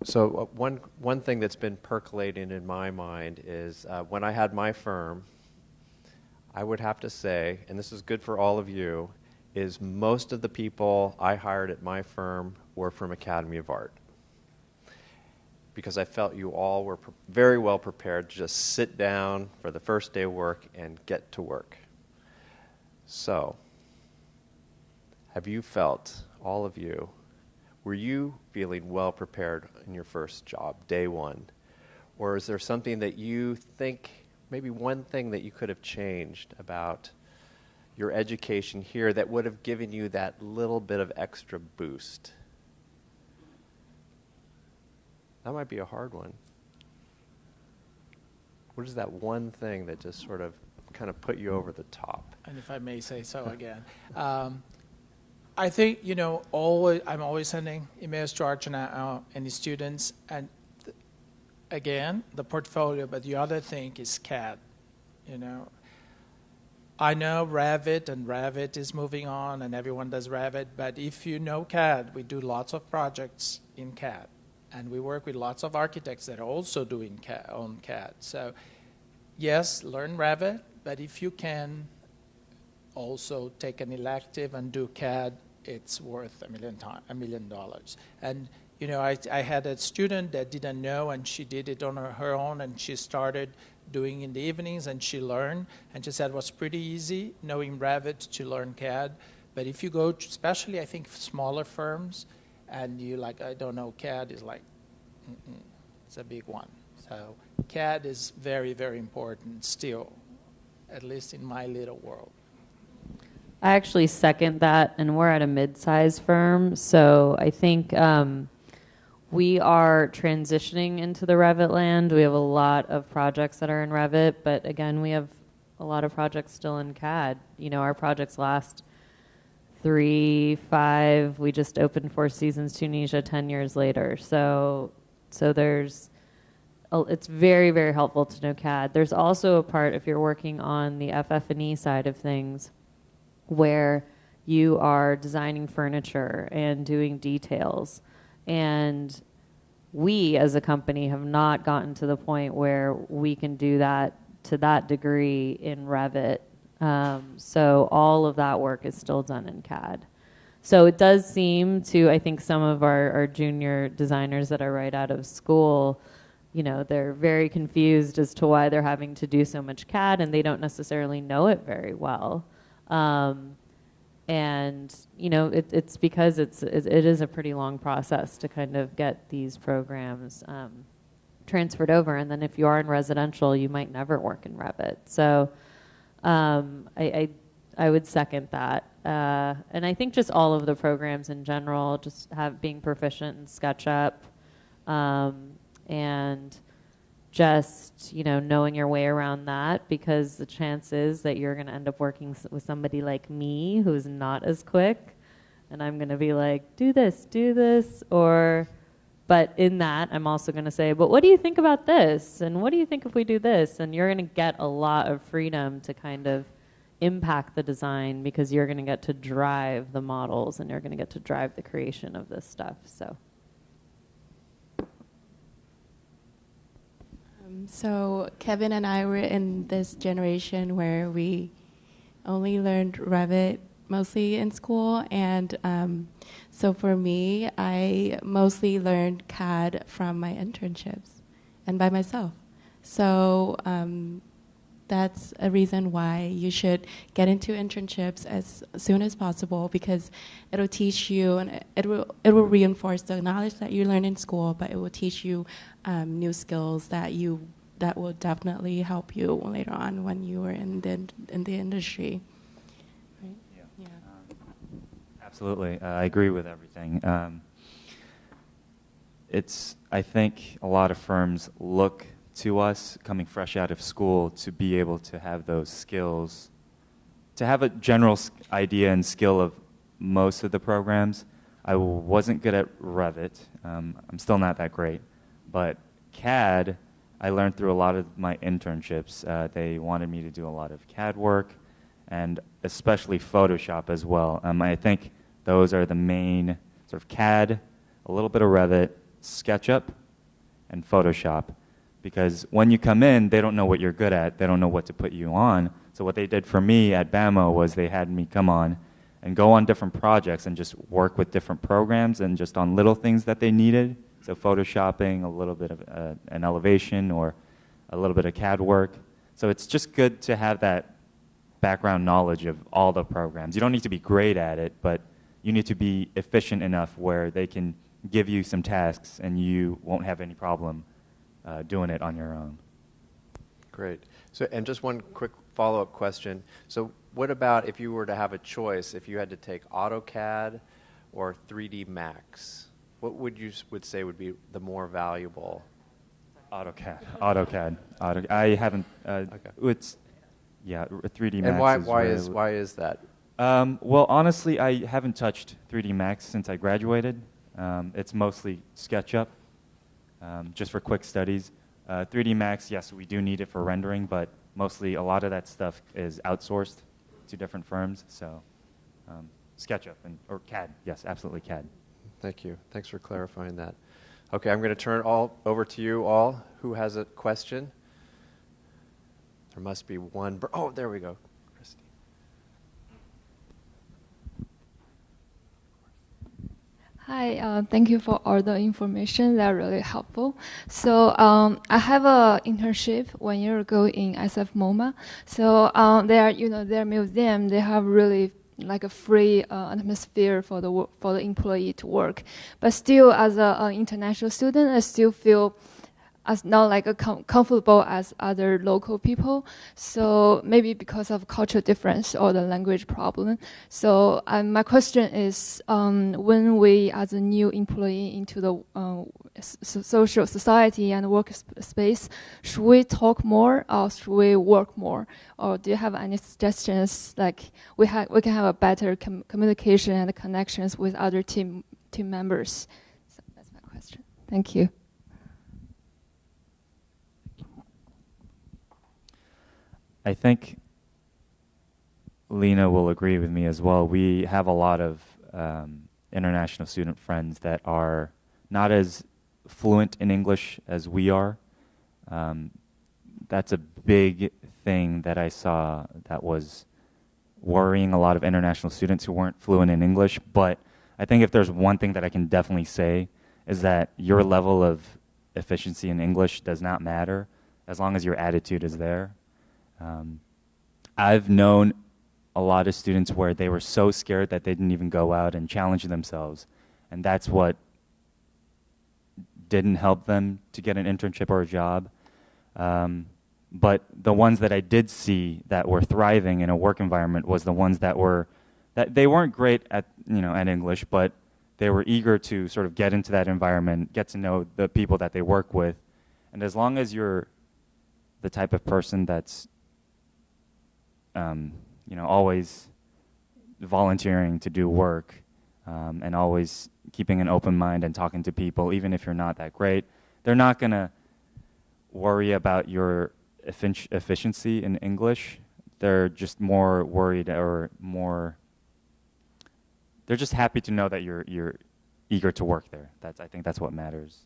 So one thing that's been percolating in my mind is when I had my firm, I would have to say, and this is good for all of you, is most of the people I hired at my firm were from Academy of Art. Because I felt you all were very well prepared to just sit down for the first day of work and get to work. So, have you felt, all of you, were you feeling well prepared in your first job, day one? Or is there something that you think, maybe one thing that you could have changed about your education here that would have given you that little bit of extra boost? That might be a hard one. What is that one thing that just sort of kind of put you over the top? And if I may say so again, I think, I'm always sending emails to Arch and the students, and again, the portfolio, but the other thing is CAD, I know Revit is moving on, and everyone does Revit, but if you know CAD, we do lots of projects in CAD, and we work with lots of architects that are also doing CAD. So, yes, learn Revit, but if you can also take an elective and do CAD, it's worth $1 million. And I had a student that didn't know, and she did it on her own, and she started doing in the evenings, and she learned, and she said it was pretty easy knowing Revit to learn CAD. But if you go to, especially I think smaller firms, and you I don't know, CAD is it's a big one. So CAD is very, very important still, at least in my little world. I actually second that, and we're at a mid-sized firm, so I think we are transitioning into the Revit land. We have a lot of projects that are in Revit, but again, we have a lot of projects still in CAD. Our projects last 3, 5. We just opened Four Seasons Tunisia 10 years later. So it's very, very helpful to know CAD. There's also a part, if you're working on the FF&E side of things, where you are designing furniture and doing details. And we, as a company, have not gotten to the point where we can do that to that degree in Revit. So all of that work is still done in CAD. So it does seem to, I think, some of our junior designers that are right out of school, they're very confused as to why they're having to do so much CAD, and they don't necessarily know it very well. And it's because it is a pretty long process to kind of get these programs transferred over. And then if you are in residential, you might never work in Revit. So I would second that. And I think just all of the programs in general, just being proficient in SketchUp, and just knowing your way around that, because the chance is that you're going to end up working with somebody like me who's not as quick, and I'm going to be like, do this, but in that I'm also going to say, but what do you think about this, and what do you think if we do this? And you're going to get a lot of freedom to kind of impact the design, because you're going to get to drive the models, and you're going to get to drive the creation of this stuff. So Kevin and I were in this generation where we only learned Revit mostly in school, and so for me, I mostly learned CAD from my internships and by myself. So that's a reason why you should get into internships as soon as possible, because it'll teach you, and it will reinforce the knowledge that you learn in school, but it will teach you new skills that will definitely help you later on when you are in the industry. Right? Yeah. Absolutely, I agree with everything. I think a lot of firms look to us coming fresh out of school to be able to have those skills, to have a general idea and skill of most of the programs. I wasn't good at Revit. I'm still not that great. But CAD, I learned through a lot of my internships. They wanted me to do a lot of CAD work, and especially Photoshop as well. I think those are the main sort of CAD, a little bit of Revit, SketchUp, and Photoshop. because when you come in, they don't know what you're good at. They don't know what to put you on. So what they did for me at BAMO was they had me come on and go on different projects and just work with different programs and just on little things that they needed. So photoshopping, a little bit of an elevation, or a little bit of CAD work. So it's just good to have that background knowledge of all the programs. You don't need to be great at it, but you need to be efficient enough where they can give you some tasks and you won't have any problem doing it on your own. Great. So, and just one quick follow-up question. So what about if you were to have a choice, if you had to take AutoCAD or 3D Max? What would you say would be the more valuable? AutoCAD. I haven't. Okay. It's 3D Max. And why is that? Well, honestly, I haven't touched 3D Max since I graduated. It's mostly SketchUp, just for quick studies. 3D Max, yes, we do need it for rendering, but mostly a lot of that stuff is outsourced to different firms. So SketchUp or CAD, yes, absolutely CAD. Thank you. Thanks for clarifying that. Okay, I'm going to turn it all over to you all. Who has a question? There must be one. Oh, there we go. Christy. Hi, thank you for all the information. They're really helpful. So I have an internship 1 year ago in SF MoMA. So their museum, they have really like a free atmosphere for the employee to work. But still, as an international student, I still feel as not like comfortable as other local people. So maybe because of cultural difference or the language problem. So my question is, when we as a new employee into the social society and work space, should we talk more or should we work more? Or do you have any suggestions like we can have a better communication and connections with other team members? So that's my question. Thank you. I think Lena will agree with me as well. We have a lot of international student friends that are not as fluent in English as we are. That's a big thing that I saw that was worrying a lot of international students who weren't fluent in English. But I think if there's one thing that I can definitely say is that your level of efficiency in English does not matter as long as your attitude is there. I've known a lot of students where they were so scared that they didn't even go out and challenge themselves. And that's what didn't help them to get an internship or a job. But the ones that I did see that were thriving in a work environment was the ones that they weren't great at English, but they were eager to sort of get into that environment, get to know the people that they work with. And as long as you're the type of person that's always volunteering to do work and always keeping an open mind and talking to people, even if you're not that great, they're not going to worry about your efficiency in English. They're just more worried they're just happy to know that you're eager to work there. I think that's what matters.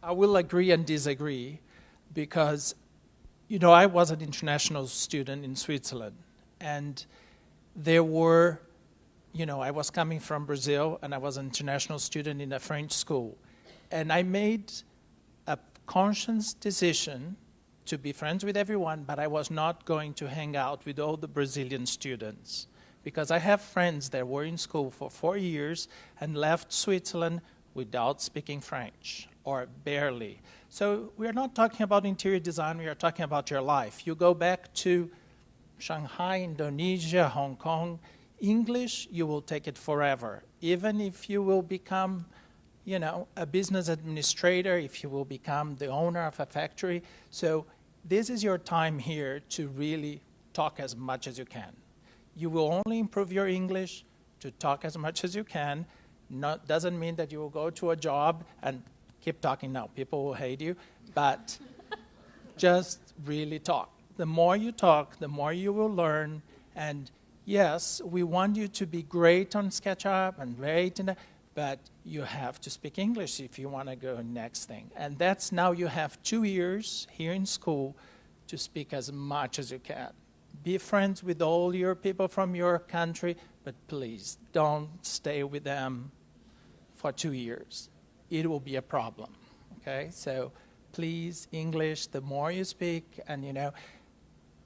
I will agree and disagree because, I was an international student in Switzerland, and there were, I was coming from Brazil, and I was an international student in a French school. And I made a conscious decision to be friends with everyone, but I was not going to hang out with all the Brazilian students because I have friends that were in school for 4 years and left Switzerland without speaking French, or barely. So we're not talking about interior design, we are talking about your life. You go back to Shanghai, Indonesia, Hong Kong, English, you will take it forever. Even if you will become, a business administrator, if you will become the owner of a factory. So this is your time here to really talk as much as you can. You will only improve your English to talk as much as you can. Doesn't mean that you will go to a job and keep talking. No, people will hate you, but just really talk. The more you talk, the more you will learn, and yes, we want you to be great on SketchUp and great in that, but you have to speak English if you want to go next thing. And that's now you have 2 years here in school to speak as much as you can. Be friends with all your people from your country, but please don't stay with them for 2 years. It will be a problem, okay? So please, English, the more you speak, and you know,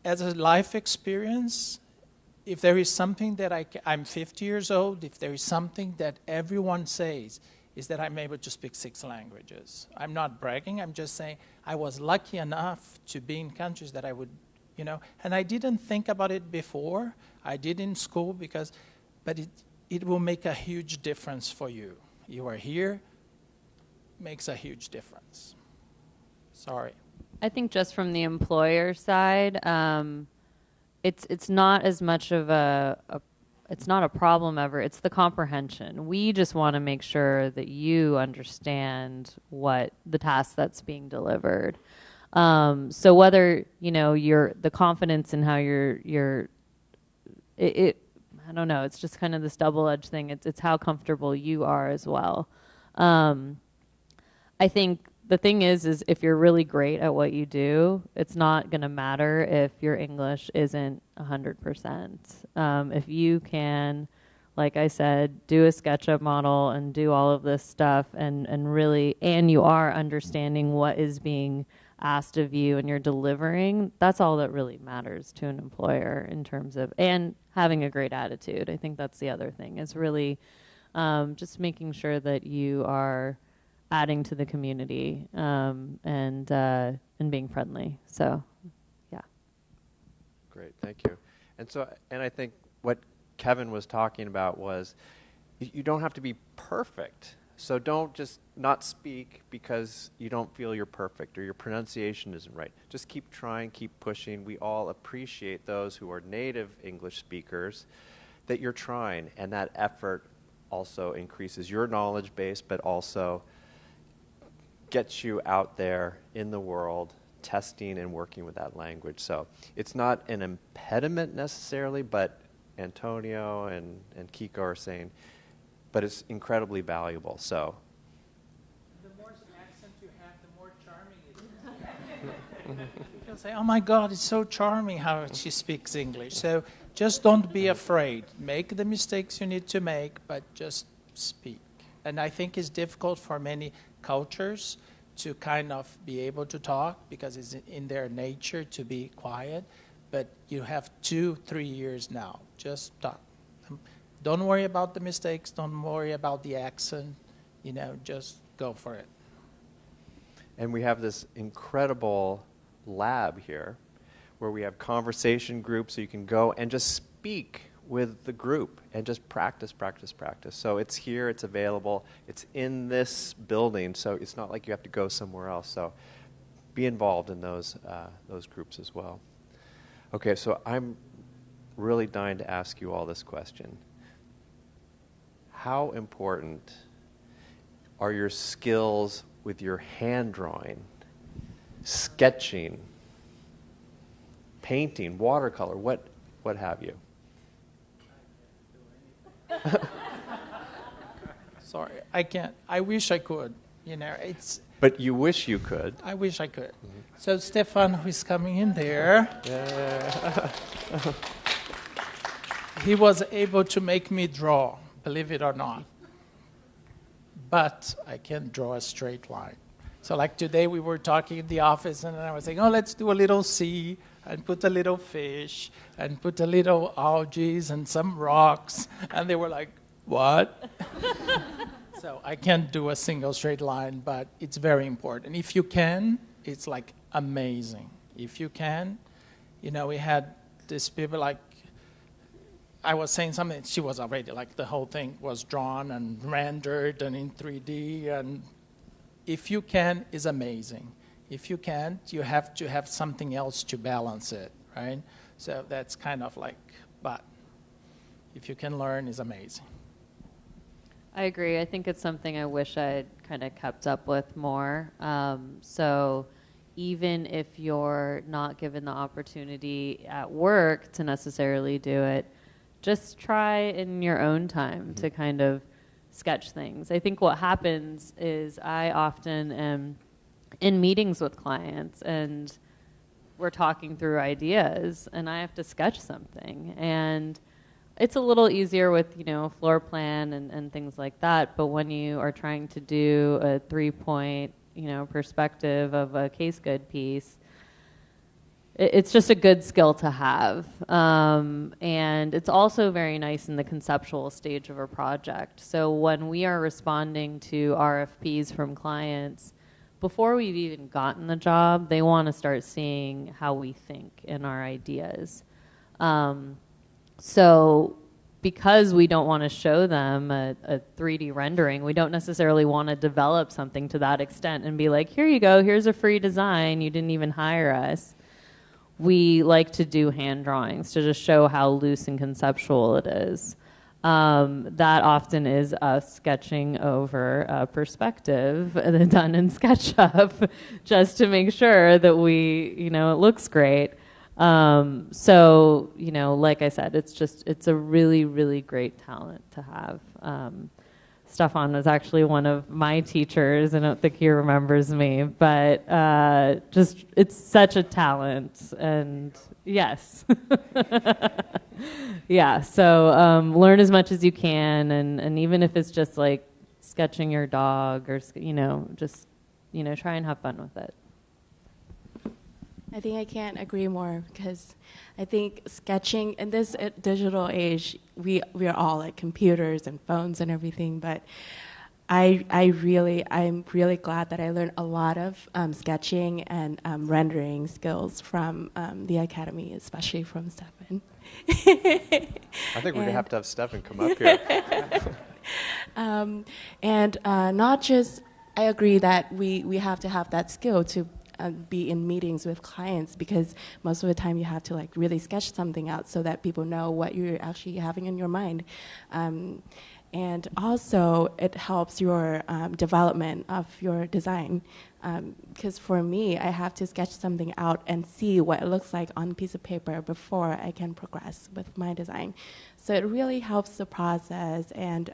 as a life experience, if there is something that I'm 50 years old, if there is something that everyone says, is that I'm able to speak 6 languages. I'm not bragging, I'm just saying I was lucky enough to be in countries that I would, you know, and I didn't think about it before. I did in school but it will make a huge difference for you. You are here, makes a huge difference. Sorry. I think just from the employer side, it's not as much of it's not a problem ever. It's the comprehension. We just want to make sure that you understand what the task that's being delivered. So whether you know the confidence in how I don't know. It's just kind of this double-edged thing. It's how comfortable you are as well. I think the thing is if you're really great at what you do, it's not going to matter if your English isn't 100%. If you can, like I said, do a SketchUp model and do all of this stuff and you are understanding what is being asked of you and you're delivering, that's all that really matters to an employer in terms of, and having a great attitude. I think that's the other thing, is really just making sure that you are adding to the community and being friendly. So, yeah. Great, thank you. And I think what Kevin was talking about was you don't have to be perfect. So don't just not speak because you don't feel you're perfect or your pronunciation isn't right. Just keep trying, keep pushing. We all appreciate those who are native English speakers that you're trying, and that effort also increases your knowledge base, but also gets you out there in the world testing and working with that language. So it's not an impediment necessarily, but Antonio and Kiko are saying, but it's incredibly valuable. So the more accent you have, the more charming it is. People say, oh my God, it's so charming how she speaks English. So just don't be afraid. Make the mistakes you need to make, but just speak. And I think it's difficult for many cultures to kind of be able to talk because it's in their nature to be quiet. But you have 2-3 years now. Just talk. Don't worry about the mistakes. Don't worry about the accent. You know, just go for it. And we have this incredible lab here where we have conversation groups so you can go and just speak with the group and just practice. So it's here, it's available, it's in this building, so it's not like you have to go somewhere else. So be involved in those groups as well. Okay, so I'm really dying to ask you all this question. How important are your skills with your hand drawing, sketching, painting, watercolor, what have you? Sorry, I can't. I wish I could. You know, it's. But you wish you could. I wish I could. Mm-hmm. So Stefan, who is coming in there, he was able to make me draw, believe it or not. But I can't draw a straight line. So like today we were talking in the office and I was saying, oh, let's do a little sea and put a little fish and put a little algae and some rocks. And they were like, what? So I can't do a single straight line, but it's very important. If you can, it's like amazing. If you can, you know, we had these people like, I was saying something, she was already like the whole thing was drawn and rendered and in 3D. And if you can, is amazing. If you can't, you have to have something else to balance it, right? So that's kind of like, but if you can learn, is amazing. I agree. I think it's something I wish I'd kind of kept up with more. So even if you're not given the opportunity at work to necessarily do it, just try in your own time to kind of sketch things. I think what happens is I often am in meetings with clients and we're talking through ideas and I have to sketch something, and it's a little easier with, you know, floor plan and things like that, but when you are trying to do a 3-point, you know, perspective of a case good piece, it's just a good skill to have. And it's also very nice in the conceptual stage of a project. So when we are responding to RFPs from clients, before we've even gotten the job, they want to start seeing how we think and our ideas. So because we don't want to show them a 3D rendering, we don't necessarily want to develop something to that extent and be like, here you go, here's a free design, you didn't even hire us. We like to do hand drawings to just show how loose and conceptual it is. That often is us sketching over a perspective done in SketchUp just to make sure that we, you know, it looks great. So, you know, like I said, it's a really, really great talent to have. Stefan was actually one of my teachers. I don't think he remembers me, but just it's such a talent, and yes. Yeah, so learn as much as you can, and even if it's just like sketching your dog or, you know, just, you know, try and have fun with it. I think I can't agree more, because I think sketching in this digital age, we are all like computers and phones and everything, but I'm really glad that I learned a lot of sketching and rendering skills from the academy, especially from Stefan. I think we're going to have Stefan come up here. And not just, I agree that we have to have that skill to be in meetings with clients, because most of the time you have to like really sketch something out so that people know what you're actually having in your mind. And also it helps your development of your design. Because for me, I have to sketch something out and see what it looks like on a piece of paper before I can progress with my design. So it really helps the process. And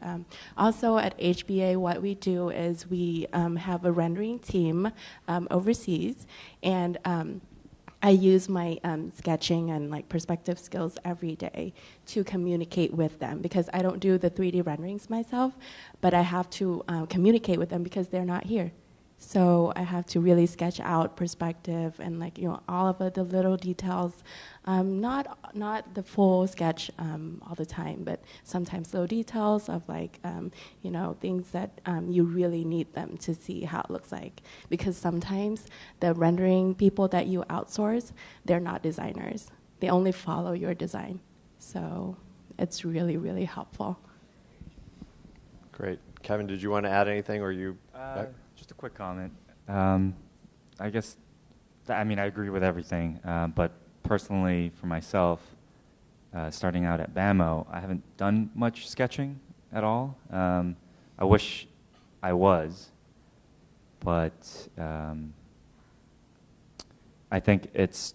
also at HBA, what we do is we have a rendering team overseas, and I use my sketching and like perspective skills every day to communicate with them, because I don't do the 3D renderings myself, but I have to communicate with them because they're not here. So I have to really sketch out perspective and, like, you know, all of the little details, not the full sketch all the time, but sometimes little details of like, you know, things that you really need them to see how it looks like. Because sometimes the rendering people that you outsource, they're not designers. They only follow your design. So it's really, really helpful. Great. Kevin, did you want to add anything, or you? Just a quick comment. I guess, I mean, I agree with everything, but personally, for myself, starting out at BAMO, I haven't done much sketching at all. I wish I was, but I think it's,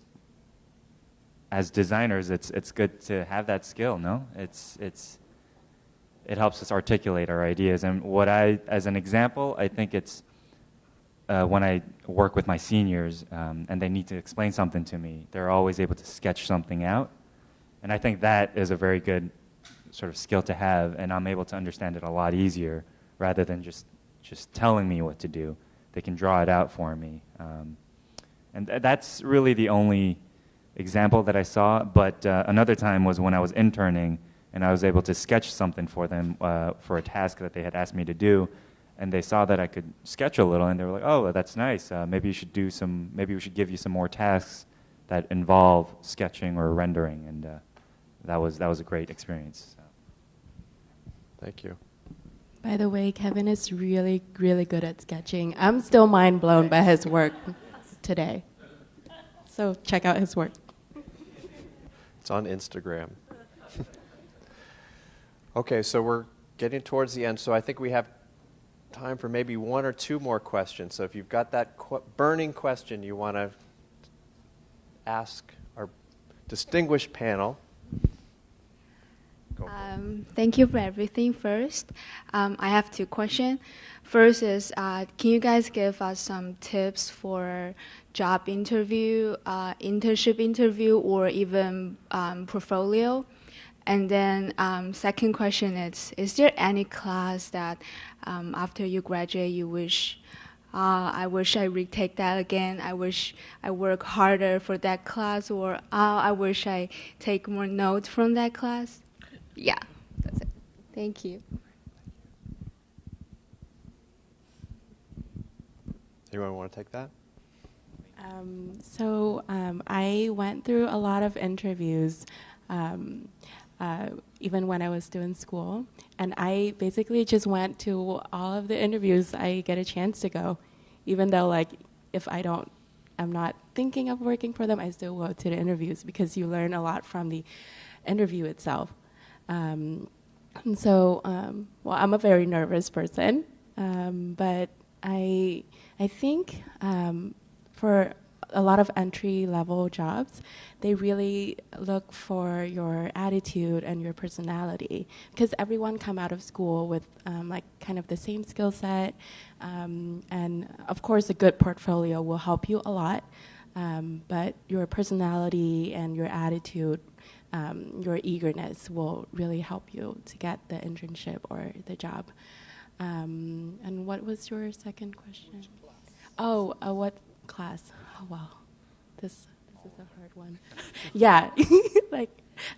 as designers, it's good to have that skill, no? It helps us articulate our ideas. And what as an example, I think it's when I work with my seniors and they need to explain something to me, they're always able to sketch something out. And I think that is a very good sort of skill to have, and I'm able to understand it a lot easier rather than just telling me what to do. They can draw it out for me. And that's really the only example that I saw. But another time was when I was interning, and I was able to sketch something for them for a task that they had asked me to do. And they saw that I could sketch a little, and they were like, "Oh, that's nice. Maybe we should give you some more tasks that involve sketching or rendering." And that was a great experience. So. Thank you. By the way, Kevin is really, really good at sketching. I'm still mind blown by his work today. So check out his work. It's on Instagram. Okay, so we're getting towards the end, so I think we have time for maybe one or two more questions. So if you've got that burning question you want to ask our distinguished panel. Go for it. Thank you for everything first. I have two questions. First is, can you guys give us some tips for job interview, internship interview, or even portfolio? And then second question is there any class that after you graduate you wish, I wish I retake that again, I wish I work harder for that class, or I wish I take more notes from that class? Yeah, that's it. Thank you. Anyone want to take that? I went through a lot of interviews, even when I was still in school, and I basically just went to all of the interviews I get a chance to go, even though like if I'm not thinking of working for them, I still go to the interviews because you learn a lot from the interview itself. Well, I'm a very nervous person, but I think for a lot of entry-level jobs, they really look for your attitude and your personality, because everyone come out of school with like kind of the same skill set, and of course a good portfolio will help you a lot, but your personality and your attitude, your eagerness will really help you to get the internship or the job. And what was your second question? What class? Oh wow, this is a hard one. Yeah, like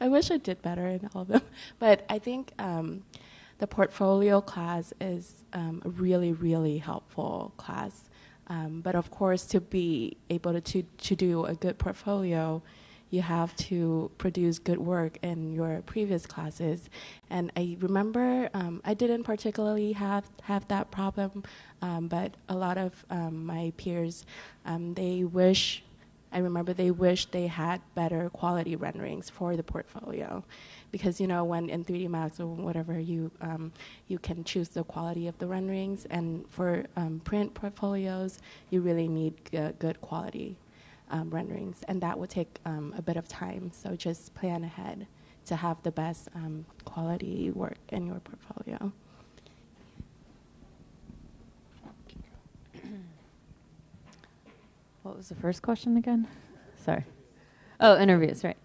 I wish I did better in all of them, but I think the portfolio class is a really, really helpful class. But of course, to be able to do a good portfolio, you have to produce good work in your previous classes. And I remember I didn't particularly have that problem, but a lot of my peers, they wish they had better quality renderings for the portfolio. Because when in 3D Max or whatever, you can choose the quality of the renderings, and for print portfolios, you really need good quality renderings, and that would take a bit of time. So just plan ahead to have the best quality work in your portfolio. What was the first question again? Sorry. Oh, interviews, right.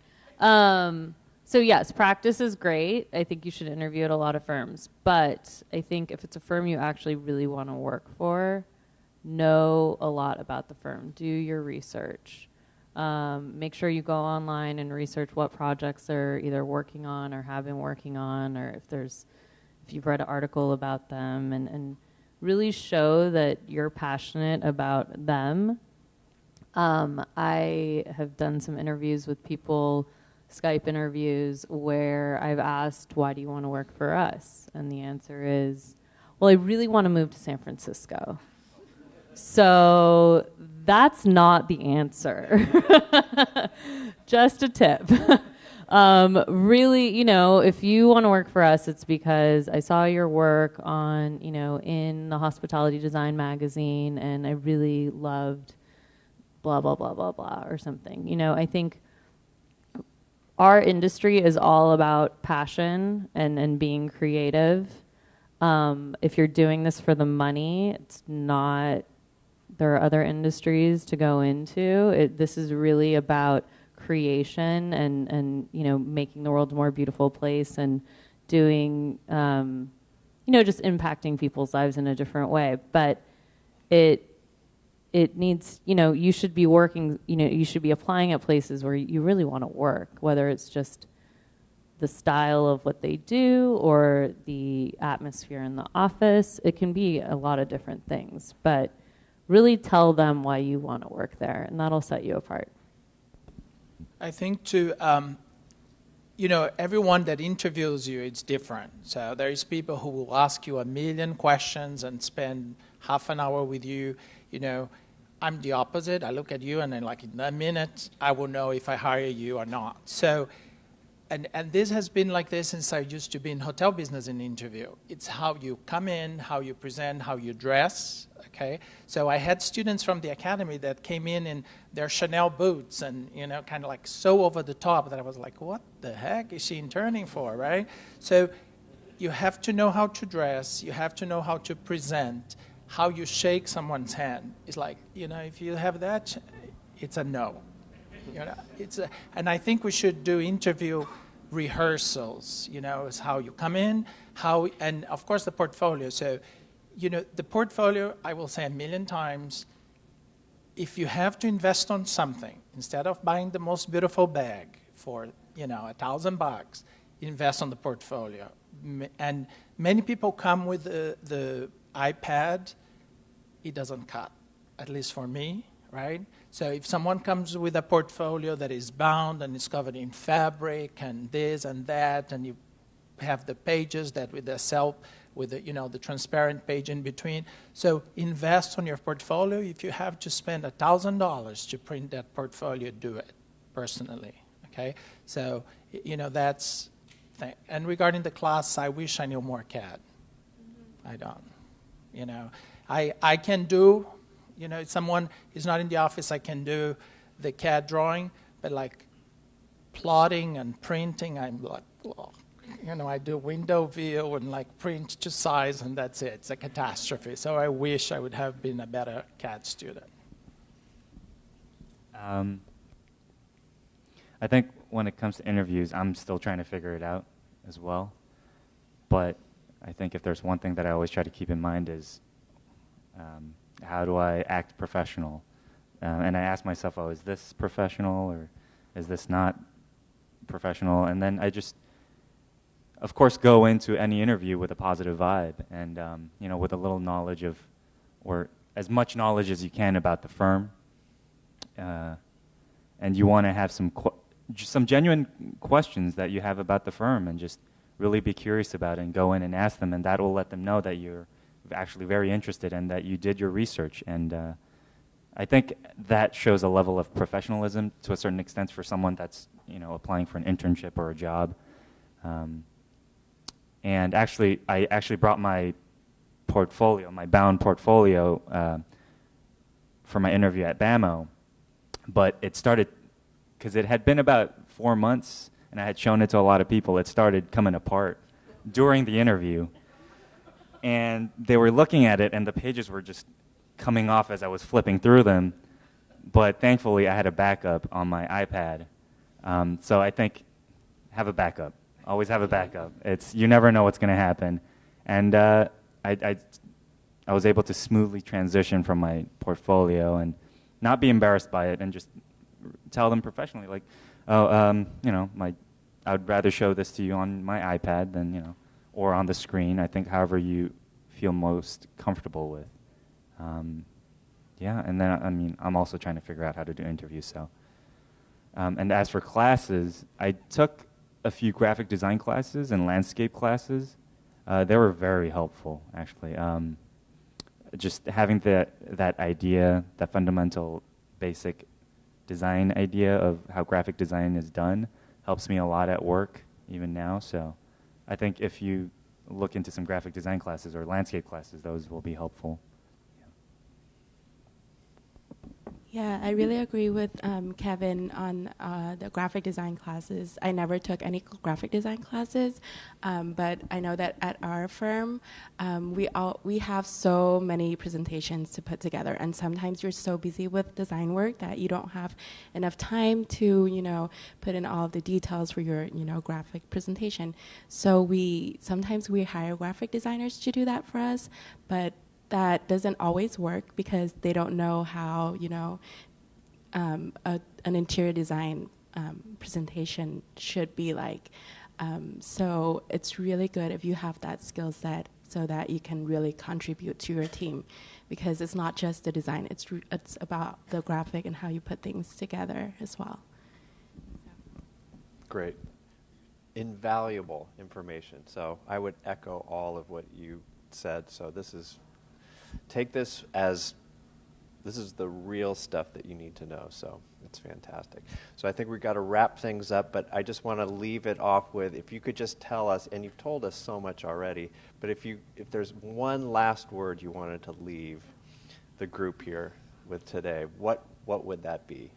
So yes, practice is great. I think you should interview at a lot of firms. But I think if it's a firm you actually really want to work for, know a lot about the firm. Do your research. Make sure you go online and research what projects they're either working on or have been working on, or if you've read an article about them, and really show that you're passionate about them. I have done some interviews with people, Skype interviews, where I've asked, why do you want to work for us? And the answer is, well, I really want to move to San Francisco. So that's not the answer. Just a tip. Really, if you want to work for us, it's because I saw your work on, in the Hospitality Design magazine, and I really loved blah, blah, blah, blah, blah, or something. I think our industry is all about passion and being creative. If you're doing this for the money, it's not. There are other industries to go into. This is really about creation and making the world a more beautiful place, and doing just impacting people's lives in a different way. But it needs, you should be working, you should be applying at places where you really want to work, whether it's just the style of what they do or the atmosphere in the office. It can be a lot of different things, but really tell them why you want to work there, and that'll set you apart. I think too, everyone that interviews you, it's different. So there is people who will ask you a million questions and spend half an hour with you. I'm the opposite. I look at you and then in a minute, I will know if I hire you or not. So and this has been like this since I used to be in hotel business in interview. It's how you come in, how you present, how you dress, okay? So I had students from the academy that came in their Chanel boots and, you know, kind of like so over the top that I was like, what the heck is she interning for, right? So you have to know how to dress, you have to know how to present, how you shake someone's hand. It's like, you know, if you have that, it's a no. You know, and I think we should do interview rehearsals, you know, is how you come in, and of course the portfolio. So, you know, the portfolio, I will say a million times, if you have to invest on something, instead of buying the most beautiful bag for, you know, $1,000, invest on the portfolio. And many people come with the iPad, it doesn't cut, at least for me, right? So if someone comes with a portfolio that is bound and is covered in fabric and this and that, and you have the pages that with the you know, the transparent page in between. So invest on your portfolio. If you have to spend $1,000 to print that portfolio, do it personally. Okay. So you know that's. And regarding the class, I wish I knew more CAD. I don't. You know, I can do. You know, if someone is not in the office, I can do the CAD drawing, but like plotting and printing, I'm like, oh, you know, I do window view and like print to size, and that's it. It's a catastrophe. So I wish I would have been a better CAD student. I think when it comes to interviews, I'm still trying to figure it out as well. But I think if there's one thing that I always try to keep in mind is how do I act professional? And I ask myself, oh, is this professional or is this not professional? And then I just, of course, go into any interview with a positive vibe and, you know, with a little knowledge of, or as much knowledge as you can about the firm. And you want to have some genuine questions that you have about the firm and just really be curious about it and go in and ask them, and that will let them know that you're actually very interested and that you did your research. And I think that shows a level of professionalism to a certain extent for someone that's, you know, applying for an internship or a job. And actually, I actually brought my portfolio, my bound portfolio, for my interview at BAMO, but it started, because it had been about 4 months, and I had shown it to a lot of people, it started coming apart during the interview. And they were looking at it, and the pages were just coming off as I was flipping through them. But thankfully, I had a backup on my iPad. So I think, have a backup. Always have a backup. You never know what's going to happen. And I was able to smoothly transition from my portfolio and not be embarrassed by it, and just tell them professionally, like, oh, you know, I would rather show this to you on my iPad than, you know, or on the screen. I think however you feel most comfortable with. Yeah, and then, I mean, I'm also trying to figure out how to do interviews, so. And as for classes, I took a few graphic design classes and landscape classes. They were very helpful, actually. Just having that idea, that fundamental basic design idea of how graphic design is done helps me a lot at work, even now, so. I think if you look into some graphic design classes or landscape classes, those will be helpful. Yeah, I really agree with Kevin on the graphic design classes. I never took any graphic design classes, but I know that at our firm, we have so many presentations to put together, and sometimes you're so busy with design work that you don't have enough time to, you know, put in all of the details for your, you know, graphic presentation. So sometimes we hire graphic designers to do that for us, but that doesn't always work because they don't know how, you know, an interior design presentation should be like. So it's really good if you have that skill set so that you can really contribute to your team, because it's not just the design, it's about the graphic and how you put things together as well. Great. Invaluable information. So I would echo all of what you said. So take this as the real stuff that you need to know. So it's fantastic. So I think we've got to wrap things up, but I just want to leave it off with, if you could just tell us, and you've told us so much already, but if there's one last word you wanted to leave the group here with today, what would that be?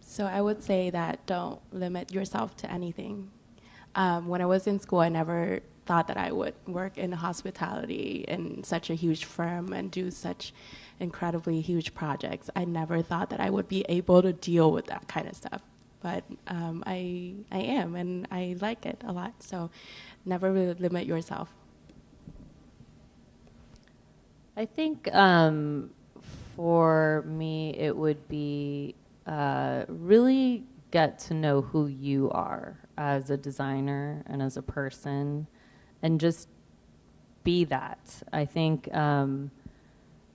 So I would say that don't limit yourself to anything. When I was in school, I never thought that I would work in hospitality in such a huge firm and do such incredibly huge projects. I never thought that I would be able to deal with that kind of stuff. But I am, and I like it a lot. So never really limit yourself. I think for me, it would be really get to know who you are as a designer and as a person, and just be that. I think,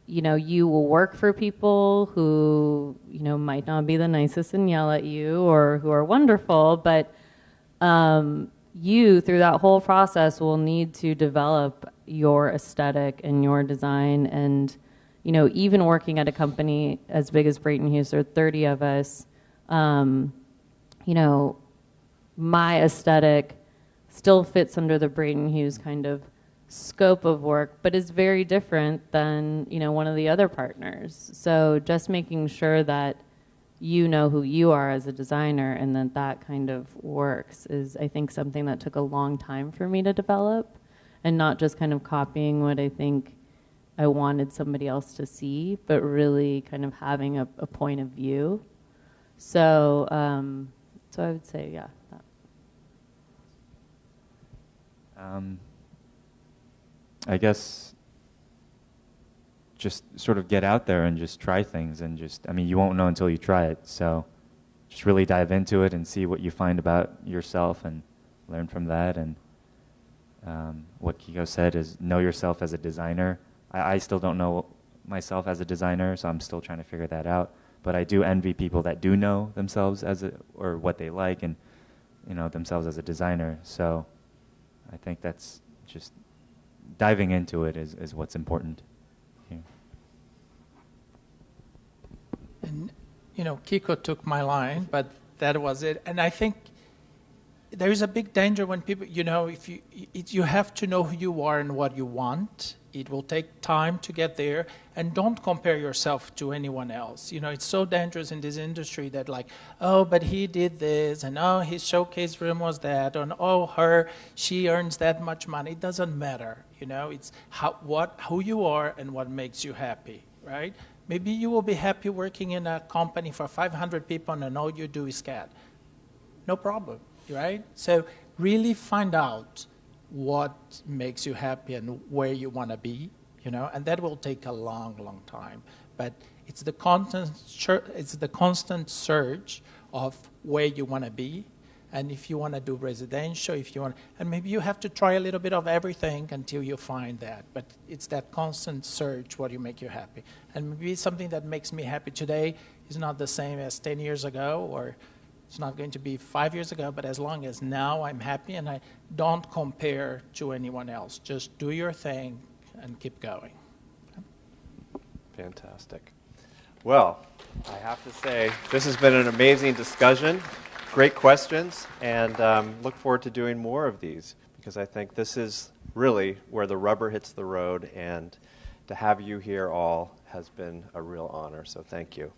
you will work for people who, might not be the nicest and yell at you, or who are wonderful, but you, through that whole process, will need to develop your aesthetic and your design. And, even working at a company as big as Brayton Hughes, there are 30 of us, my aesthetic still fits under the Brayton Hughes kind of scope of work, but is very different than, one of the other partners. So just making sure that you know who you are as a designer and that kind of works is, I think, something that took a long time for me to develop, and not just kind of copying what I think I wanted somebody else to see, but really kind of having a point of view. So I would say, yeah, that. I guess just sort of get out there and just try things, and you won't know until you try it. So just really dive into it and see what you find about yourself and learn from that. And what Kiko said is, know yourself as a designer. I still don't know myself as a designer, so I'm still trying to figure that out. But I do envy people that do know themselves or what they like, and themselves as a designer. So I think that's just diving into it is what's important here. And Kiko took my line, but that was it. And I think there is a big danger when people, if you have to know who you are and what you want. It will take time to get there, and don't compare yourself to anyone else. It's so dangerous in this industry that but he did this, and his showcase room was that, and she earns that much money. It doesn't matter. It's who you are and what makes you happy, right? Maybe you will be happy working in a company for 500 people and all you do is CAD. No problem, right? So really find out what makes you happy and where you want to be, and that will take a long, long time. But it's the constant search of where you want to be, and if you want to do residential, and maybe you have to try a little bit of everything until you find that. But it's that constant search, what you make you happy. And maybe something that makes me happy today is not the same as 10 years ago, or it's not going to be 5 years ago, but as long as now I'm happy, and I don't compare to anyone else. Just do your thing and keep going. Fantastic. Well, I have to say, this has been an amazing discussion. Great questions, and look forward to doing more of these, because I think this is really where the rubber hits the road, and to have you here all has been a real honor, so thank you.